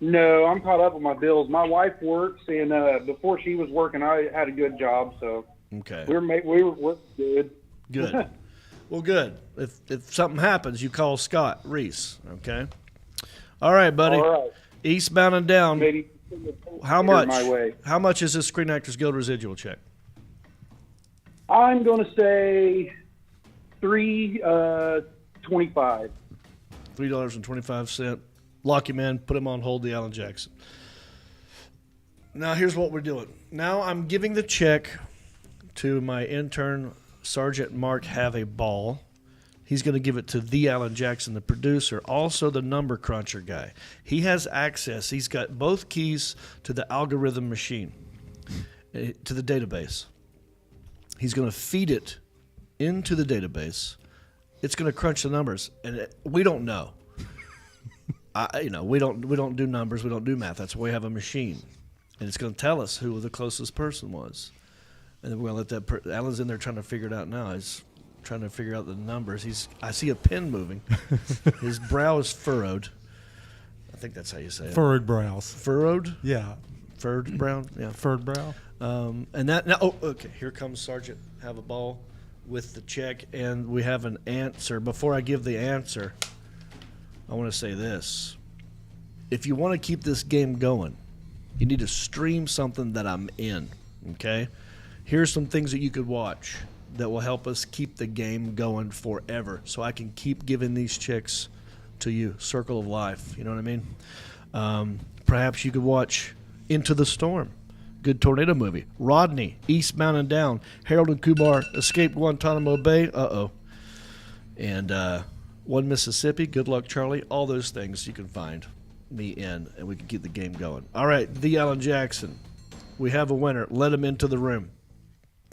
No, I'm caught up with my bills. My wife works, and before she was working, I had a good job, so Okay. we're good. Good. Well, good. If something happens, you call Scott Reese. Okay. All right, buddy. All right. Eastbound and down. Maybe How much? My way. How much is this Screen Actors Guild residual check? I'm going to say $3.25. $3.25. Lock him in. Put him on hold. The Alan Jackson. Now here's what we're doing. Now I'm giving the check to my intern, Sergeant Mark Have a Ball. He's going to give it to the Alan Jackson, the producer, also the number cruncher guy. He has access. He's got both keys to the algorithm machine, to the database. He's going to feed it into the database. It's going to crunch the numbers, and we don't know. We don't do numbers. We don't do math. That's why we have a machine, and it's going to tell us who the closest person was. And then we're going to let that Alan's in there trying to figure it out now. He's trying to figure out the numbers. I see a pen moving. His brow is furrowed. I think that's how you say it. Furrowed brows. Furrowed? Yeah. Furred brow? Yeah. Furrowed brow. And that now. Oh, okay. Here comes Sergeant Have a Ball with the check, and we have an answer. Before I give the answer, I want to say this: if you want to keep this game going, you need to stream something that I'm in. Okay. Here's some things that you could watch that will help us keep the game going forever, so I can keep giving these chicks to you. Circle of life. You know what I mean? Perhaps you could watch Into the Storm. Good tornado movie. Rodney, Eastbound and Down. Harold and Kumar escaped Guantanamo Bay. And One Mississippi. Good Luck Charlie. All those things you can find me in, and we can keep the game going. All right, the Alan Jackson. We have a winner. Let him into the room.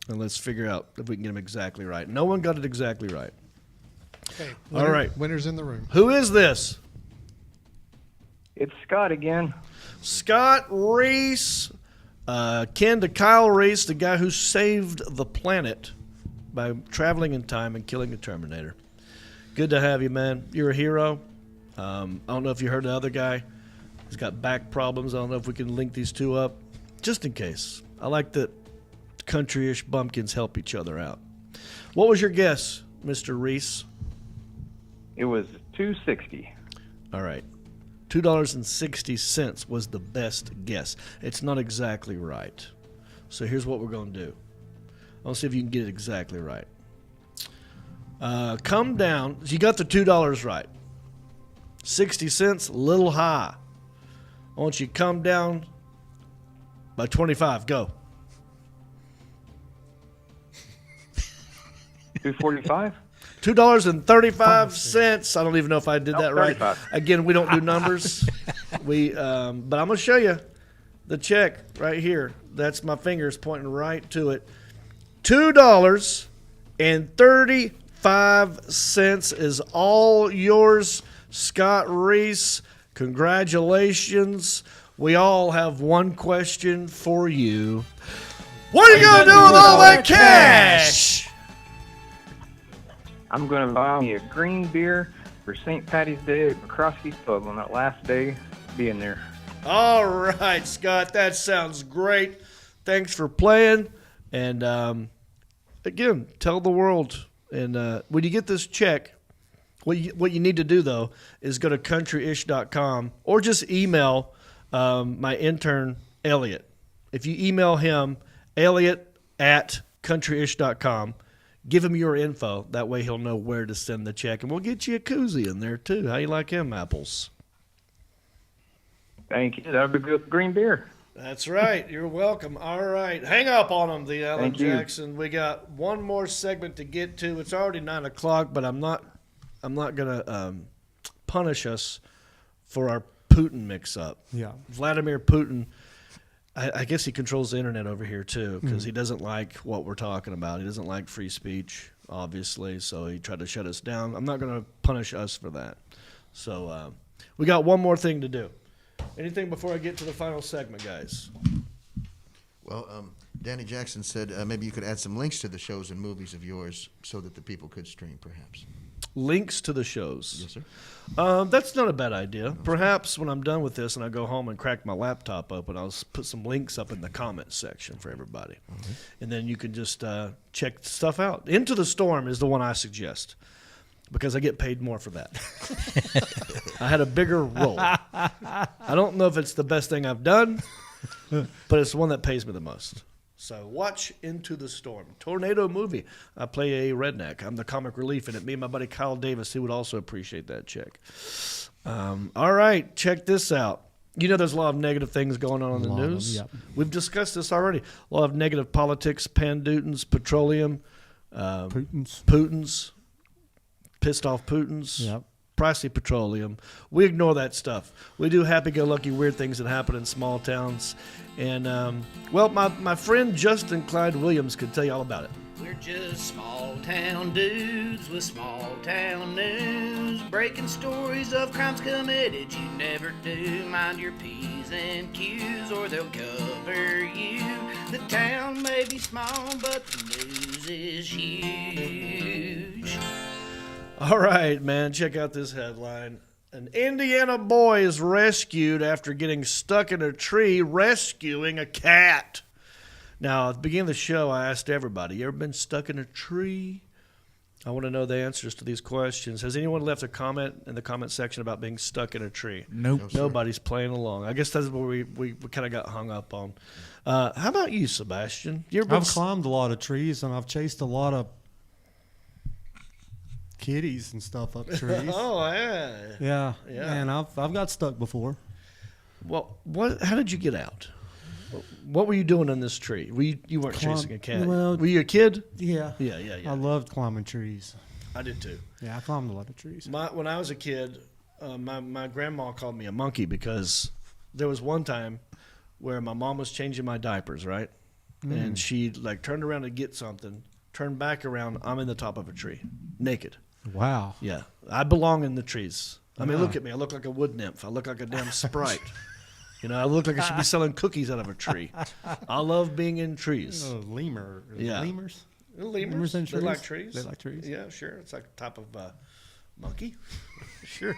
And let's figure out if we can get him exactly right. No one got it exactly right. Okay. All right. Winner's in the room. Who is this? It's Scott again. Scott Reese. Ken to Kyle Reese, the guy who saved the planet by traveling in time and killing the Terminator. Good to have you, man. You're a hero. I don't know if you heard the other guy. He's got back problems. I don't know if we can link these two up. Just in case. I like that country-ish bumpkins help each other out. What was your guess, Mr. Reese? It was $2.60. All right. $2.60 was the best guess. It's not exactly right. So here's what we're going to do. I'll see if you can get it exactly right. Come down. You got the $2 right. 60 cents, a little high. I want you to come down by 25. Go. $2.45. $2.35. I don't even know if I did that right. 35. Again, we don't do numbers. But I'm gonna show you the check right here. That's my fingers pointing right to it. $2.35 is all yours, Scott Reese. Congratulations. We all have one question for you. What are you gonna do with all that cash? I'm going to buy me a green beer for St. Patty's Day at McCroskey's Pub on that last day being there. All right, Scott, that sounds great. Thanks for playing. And again, tell the world. And when you get this check, what you need to do, though, is go to countryish.com or just email my intern, Elliot. If you email him, elliot@countryish.com, give him your info. That way he'll know where to send the check. And we'll get you a koozie in there, too. How you like him, Apples? Thank you. That would be good green beer. That's right. You're welcome. All right. Hang up on him, the Alan Thank you. Jackson. We got one more segment to get to. It's already 9 o'clock, but I'm not going to punish us for our Putin mix-up. Yeah. Vladimir Putin, I guess he controls the internet over here, too, because he doesn't like what we're talking about. He doesn't like free speech, obviously, so he tried to shut us down. I'm not going to punish us for that. So we got one more thing to do. Anything before I get to the final segment, guys? Well, Danny Jackson said maybe you could add some links to the shows and movies of yours so that the people could stream, perhaps. Links to the shows. Yes, sir. That's not a bad idea. Perhaps when I'm done with this and I go home and crack my laptop open, I'll put some links up in the comments section for everybody. Okay. And then you can just check stuff out. Into the Storm is the one I suggest because I get paid more for that. I had a bigger role. I don't know if it's the best thing I've done, but it's the one that pays me the most. So watch Into the Storm. Tornado movie. I play a redneck. I'm the comic relief in it. Me and my buddy Kyle Davis, he would also appreciate that check. All right, check this out. You know there's a lot of negative things going on in the news. Yep. We've discussed this already. A lot of negative politics, Pandutins, petroleum, Putin's, pissed off Putin's. Yep. Pricey petroleum. We ignore that stuff. We do happy-go-lucky weird things that happen in small towns. And, well, my friend Justin Clyde Williams could tell you all about it. We're just small-town dudes with small-town news, breaking stories of crimes committed you never do. Mind your P's and Q's or they'll cover you. The town may be small, but the news is huge. All right, man, check out this headline. An Indiana boy is rescued after getting stuck in a tree rescuing a cat. Now, at the beginning of the show, I asked everybody, you ever been stuck in a tree? I want to know the answers to these questions. Has anyone left a comment in the comment section about being stuck in a tree? Nope. Nobody's playing along. I guess that's what we kind of got hung up on. How about you, Sebastian? You ever been I've climbed a lot of trees, and I've chased a lot of kitties and stuff up trees. Oh, yeah. Yeah. Yeah. And I've got stuck before. Well, how did you get out? What were you doing in this tree? You weren't chasing a cat. Well, were you a kid? Yeah. Yeah. I loved climbing trees. I did too. Yeah, I climbed a lot of trees. When I was a kid, my grandma called me a monkey because there was one time where my mom was changing my diapers, right? And she turned around to get something, turned back around. I'm in the top of a tree, naked. Wow. Yeah, I belong in the trees. I mean, look at me. I look like a wood nymph. I look like a damn sprite. You know, I look like I should be selling cookies out of a tree. I love being in trees. Lemur. Yeah. Lemurs? Lemurs and they trees? like trees. They like trees. Yeah, sure. It's like a type of monkey. Sure.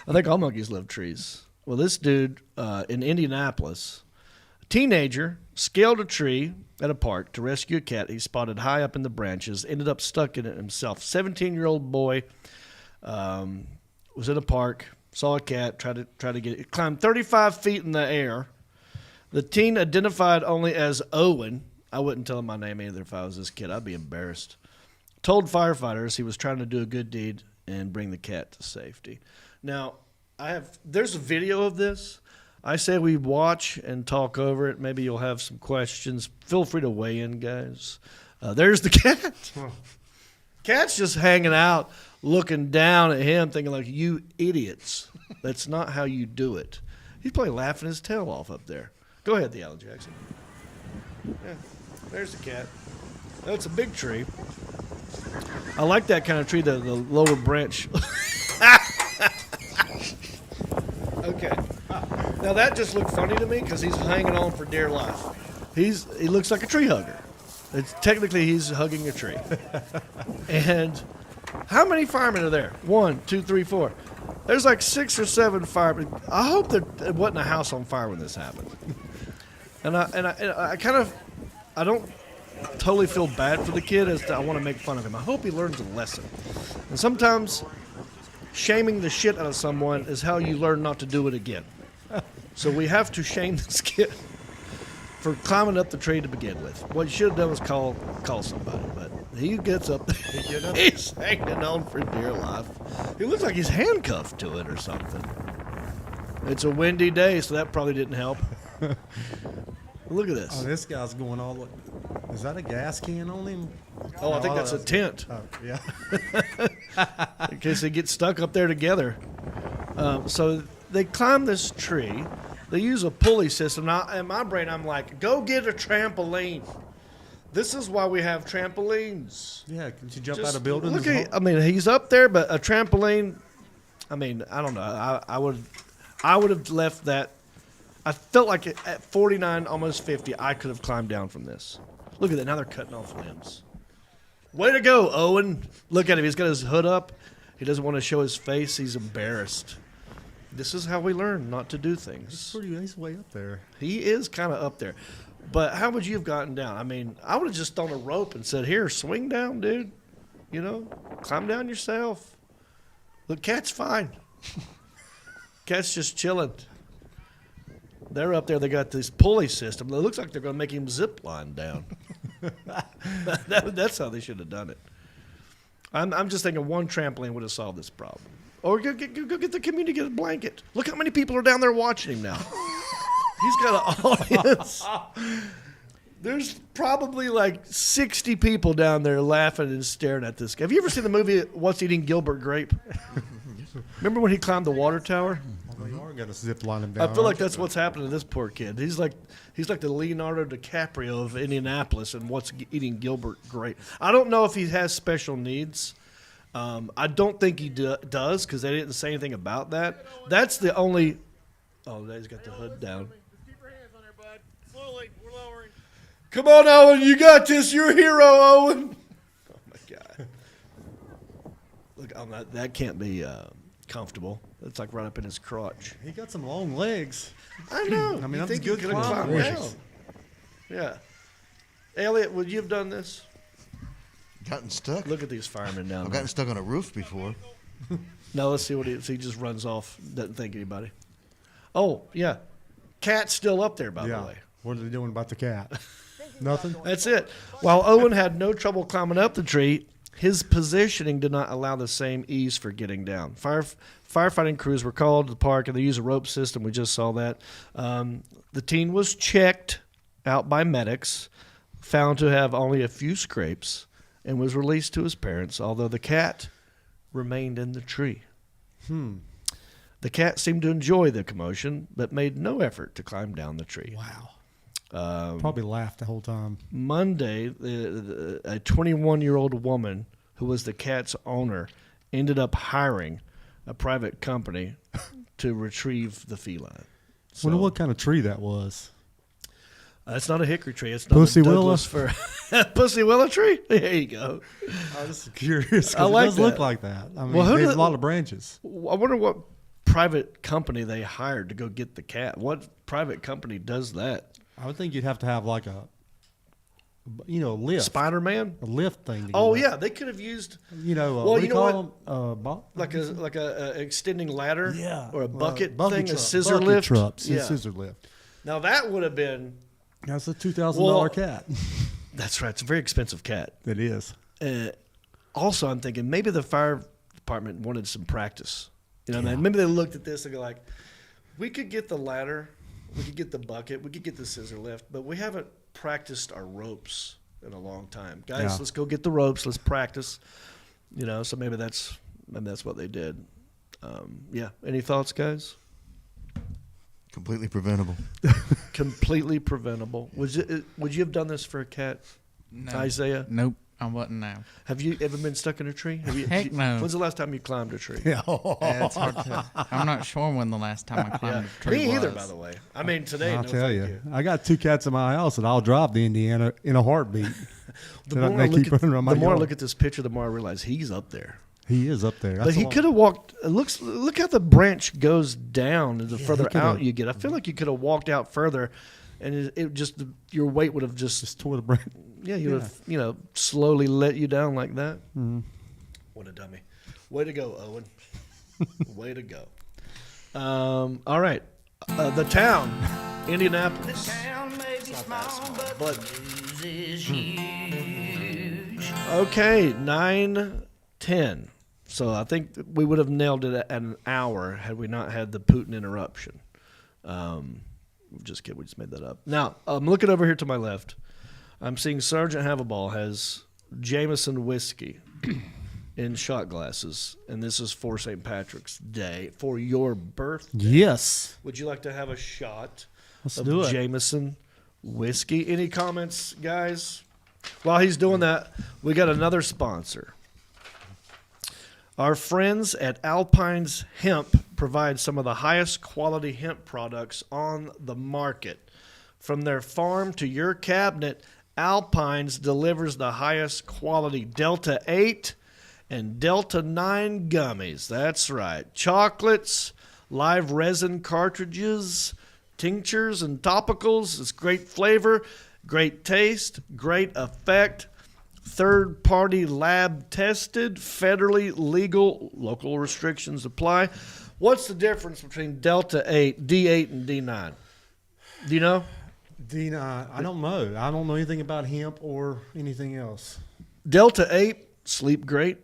I think all monkeys love trees. Well, this dude in Indianapolis, a teenager, scaled a tree at a park to rescue a cat he spotted high up in the branches, ended up stuck in it himself. 17-year-old boy was in a park, saw a cat, tried to get it. Climbed 35 feet in the air. The teen identified only as Owen. I wouldn't tell him my name either if I was this kid. I'd be embarrassed. Told firefighters he was trying to do a good deed and bring the cat to safety. Now, there's a video of this. I say we watch and talk over it. Maybe you'll have some questions. Feel free to weigh in, guys. There's the cat. Cat's just hanging out, looking down at him, thinking like, you idiots. That's not how you do it. He's probably laughing his tail off up there. Go ahead, the Alan Jackson. Yeah, there's the cat. That's a big tree. I like that kind of tree, the lower branch. Okay. Now that just looked funny to me because he's hanging on for dear life. He looks like a tree hugger. Technically he's hugging a tree. And How many firemen are there? 1, 2, 3, 4. There's like 6 or 7 firemen. I hope there wasn't a house on fire when this happened. And I kind of, I don't totally feel bad for the kid as to I want to make fun of him. I hope he learns a lesson. And sometimes shaming the shit out of someone is how you learn not to do it again. So we have to shame this kid for climbing up the tree to begin with. What you should have done was call somebody, but he gets up there. He's hanging on for dear life. He looks like he's handcuffed to it or something. It's a windy day, so that probably didn't help. Look at this. Oh, this guy's going all the way. Is that a gas can on him? Oh, I think that's a tent. Oh, yeah. In case they get stuck up there together. So they climb this tree. They use a pulley system. Now, in my brain, I'm like, go get a trampoline. This is why we have trampolines. Yeah, can you jump out of buildings? Look at, I mean, he's up there, but a trampoline, I mean, I don't know. I would have left that. I felt like at 49, almost 50, I could have climbed down from this. Look at that. Now they're cutting off limbs. Way to go, Owen. Look at him. He's got his hood up. He doesn't want to show his face. He's embarrassed. This is how we learn not to do things. He's way up there. He is kind of up there. But how would you have gotten down? I mean, I would have just thrown a rope and said, here, swing down, dude. You know, climb down yourself. The cat's fine. Cat's just chilling. They're up there. They got this pulley system. It looks like they're going to make him zip line down. That's how they should have done it. I'm just thinking one trampoline would have solved this problem. Or go get the community, get a blanket. Look how many people are down there watching him now. He's got an audience. There's probably like 60 people down there laughing and staring at this guy. Have you ever seen the movie What's Eating Gilbert Grape? Remember when he climbed the water tower? They are going to zip line him down. I feel like that's what's happening to this poor kid. He's like the Leonardo DiCaprio of Indianapolis and What's Eating Gilbert Grape. I don't know if he has special needs. I don't think he does because they didn't say anything about that. That's the only. Oh, he's got the hood down. Keep your hands on there, bud. Slowly, we're lowering. Come on, Owen, you got this. You're a hero, Owen. Oh my God. Look, that can't be comfortable. It's like right up in his crotch. He got some long legs. I know. I mean, you I'm think good you could have climbed climber. down. Yeah. Elliot, would you have done this? Gotten stuck? Look at these firemen down I've there. gotten stuck on a roof before. No, let's see what he just runs off, doesn't think anybody. Oh, yeah. Cat's still up there, by the way. What are they doing about the cat? Nothing? That's it. While Owen had no trouble climbing up the tree, his positioning did not allow the same ease for getting down. Firefighting crews were called to the park, and they used a rope system. We just saw that. The teen was checked out by medics, found to have only a few scrapes, and was released to his parents, although the cat remained in the tree. The cat seemed to enjoy the commotion, but made no effort to climb down the tree. Wow. Probably laughed the whole time. Monday, a 21-year-old woman who was the cat's owner ended up hiring a private company to retrieve the feline. Wonder what kind of tree that was. It's not a hickory tree. It's not Pussy a Douglas willow? Pussy willow tree? There you go. I was just curious. I like it does that. look like that. I mean, Well, there's a lot of branches. I wonder what private company they hired to go get the cat. What private company does that? I would think you'd have to have like a lift. Spider-Man? A lift thing. To Oh, go yeah. up. They could have used... well, well, what do you you know call what? them? Like a extending ladder? Yeah. Or a bucket truck. thing? A scissor bucket lift? Truck, Yeah. scissor lift. Now, that would have been... That's a $2,000 cat. That's right. It's a very expensive cat. It is. Also, I'm thinking maybe the fire department wanted some practice. You know, maybe they looked at this and go like, we could get the ladder, we could get the bucket, we could get the scissor lift, but we haven't practiced our ropes in a long time. Guys, let's go get the ropes. Let's practice. You know, so maybe that's what they did. Yeah. Any thoughts, guys? Completely preventable. Completely preventable. Would you have done this for a cat, No. Isaiah? Nope. I wouldn't know. Have you ever been stuck in a tree? Heck no. When's the last time you climbed a tree? Yeah, it's hard to. I'm not sure when the last time I climbed a tree Me was. either, by the way. I mean, today. I'll no, tell thank you, I got 2 cats in my house that I'll drive to Indiana in a heartbeat. The more, I I look at this picture, the more I realize he's up there. He is up there. But he could have walked. Look how the branch goes down. The further out you get, I feel like you could have walked out further, and it just your weight would have just tore the branch. Yeah, you would have slowly let you down like that. Mm-hmm. What a dummy! Way to go, Owen. Way to go. All right, the town, Indianapolis. The town may be small, but the news is huge. Okay, 9:10. So I think we would have nailed it at an hour had we not had the Putin interruption. Just kidding, we just made that up. Now, I'm looking over here to my left. I'm seeing Sergeant Haverball has Jameson whiskey in shot glasses, and this is for St. Patrick's Day, for your birthday. Yes. Would you like to have a shot Let's of do it. Jameson whiskey? Any comments, guys? While he's doing that, we got another sponsor. Our friends at Alpine's Hemp provide some of the highest quality hemp products on the market. From their farm to your cabinet, Alpine's delivers the highest quality Delta 8 and Delta 9 gummies. That's right. Chocolates, live resin cartridges, tinctures, and topicals. It's great flavor, great taste, great effect. Third-party lab tested, federally legal, local restrictions apply. What's the difference between Delta 8, D8, and D9? Do you know? D9, I don't know. I don't know anything about hemp or anything else. Delta 8, sleep great.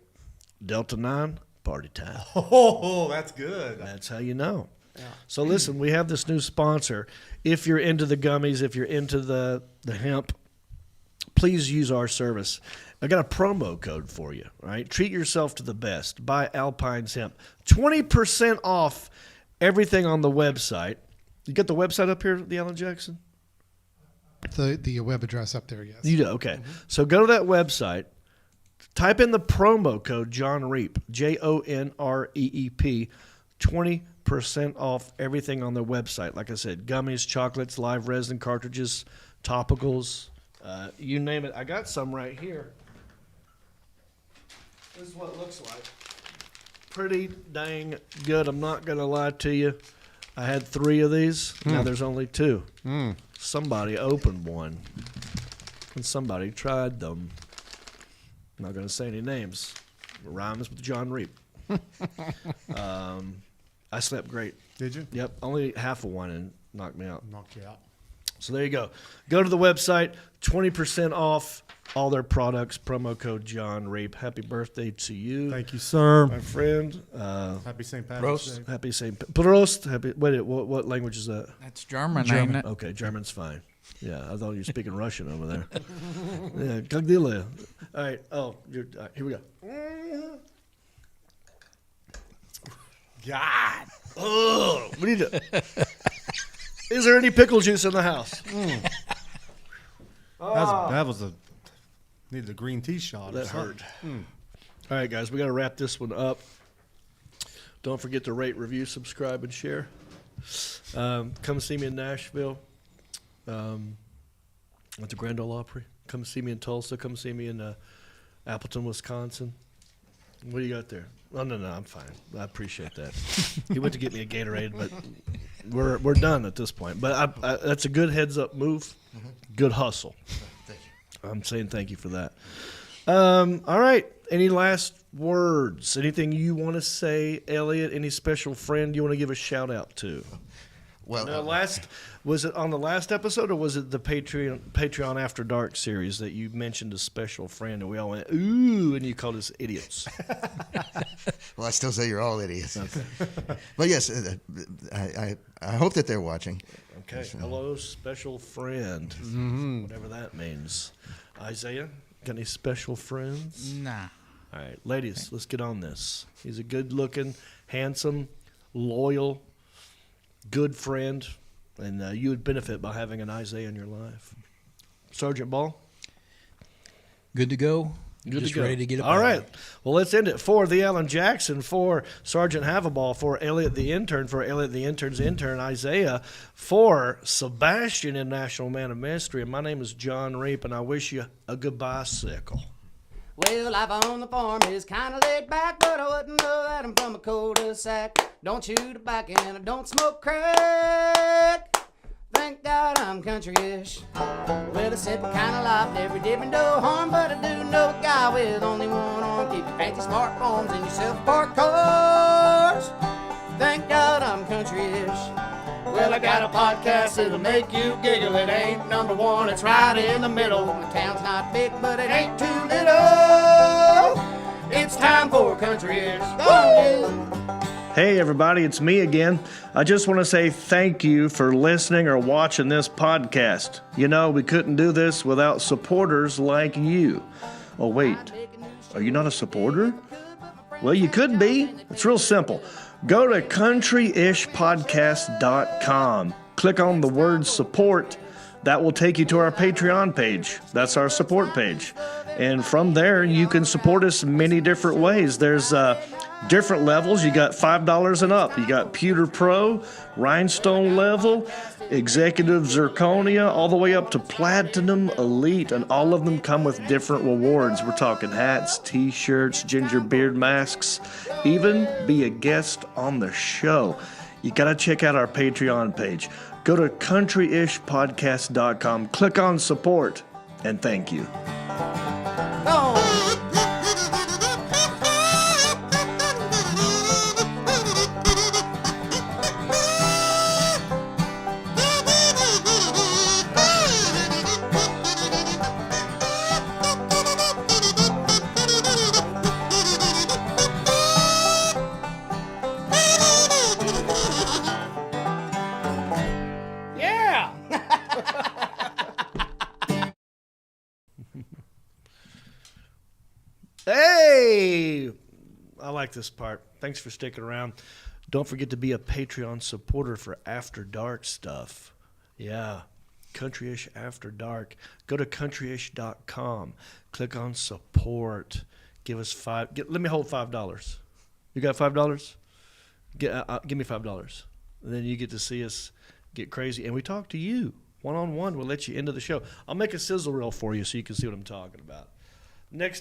Delta 9, party time. Oh, that's good. That's how you know. Yeah. So listen, we have this new sponsor. If you're into the gummies, if you're into the hemp, please use our service. I got a promo code for you, all right? Treat yourself to the best. Buy Alpine's Hemp. 20% off everything on the website. You got the website up here, the Alan Jackson? The web address up there, yes. You do, okay. So go to that website. Type in the promo code Jon Reep, JONREEP, 20% off everything on their website. Like I said, gummies, chocolates, live resin cartridges, topicals, you name it. I got some right here. This is what it looks like. Pretty dang good. I'm not going to lie to you. I had 3 of these. Now there's only 2. Somebody opened one, and somebody tried them. I'm not going to say any names. It rhymes with Jon Reep. I slept great. Did you? Yep. Only half of one and knocked me out. Knocked you out. So there you go. Go to the website, 20% off all their products. Promo code Jon Reep. Happy birthday to you. Thank you, sir. My friend. Happy St. Patrick's Day. Happy St. Prost. Happy. Wait, what language is that? That's German, ain't it? Okay, German's fine. Yeah, I thought you were speaking Russian over there. Yeah, как дела? All right. Oh, here we go. God. Oh, we need to. Is there any pickle juice in the house? That was needed a green tea shot. That hurt. All right, guys, we got to wrap this one up. Don't forget to rate, review, subscribe, and share. Come see me in Nashville at the Grand Ole Opry. Come see me in Tulsa. Come see me in Appleton, Wisconsin. What do you got there? Oh, no, I'm fine. I appreciate that. He went to get me a Gatorade, but we're done at this point. But that's a good heads-up move. Good hustle. Thank you. I'm saying thank you for that. All right. Any last words? Anything you want to say, Elliot? Any special friend you want to give a shout-out to? Well, was it on the last episode, or was it the Patreon After Dark series that you mentioned a special friend, and we all went, ooh, and you called us idiots? Well, I still say you're all idiots. Okay. But yes, I hope that they're watching. Okay. Hello, special friend. Whatever that means. Isaiah, got any special friends? Nah. All right, ladies, let's get on this. He's a good-looking, handsome, loyal, good friend, and you would benefit by having an Isaiah in your life. Sergeant Ball? Good to go. Good Just to go. ready to get up All out of right. here. Well, let's end it. For the Alan Jackson, for Sergeant Havaball, for Elliot the intern, for Elliot the intern's intern, Isaiah, for Sebastian in National Man of Mystery. And my name is Jon Reep, and I wish you a good bicycle. Well, life on the farm is kinda laid back, but I wouldn't know that I'm from a cul-de-sac. Don't chew tobacco and I don't smoke crack. Thank God I'm country-ish. Well, a simple kind of life, never did me no harm, but I do know a guy with only one arm. Keep your fancy smartphones and your self-parked cars. Thank God I'm country-ish. Well, I got a podcast that'll make you giggle. It ain't number one, it's right in the middle. The town's not big, but it ain't too little. It's time for country-ish. Go on, you. Hey, everybody, it's me again. I just want to say thank you for listening or watching this podcast. You know, we couldn't do this without supporters like you. Oh, wait, are you not a supporter? Well, you could be. It's real simple. Go to countryishpodcast.com. Click on the word support. That will take you to our Patreon page. That's our support page. And from there, you can support us many different ways. There's different levels. You got $5 and up. You got Pewter Pro, Rhinestone level, Executive Zirconia, all the way up to Platinum Elite. And all of them come with different rewards. We're talking hats, t-shirts, ginger beard masks, even be a guest on the show. You got to check out our Patreon page. Go to countryishpodcast.com, click on support, and thank you. Yeah! Hey! I like this part. Thanks for sticking around. Don't forget to be a Patreon supporter for After Dark stuff. Yeah, Countryish After Dark. Go to countryish.com. Click on support. Give us let me hold $5. You got $5? Give me $5. And then you get to see us get crazy. And we talk to you one-on-one. We'll let you into the show. I'll make a sizzle reel for you so you can see what I'm talking about. Next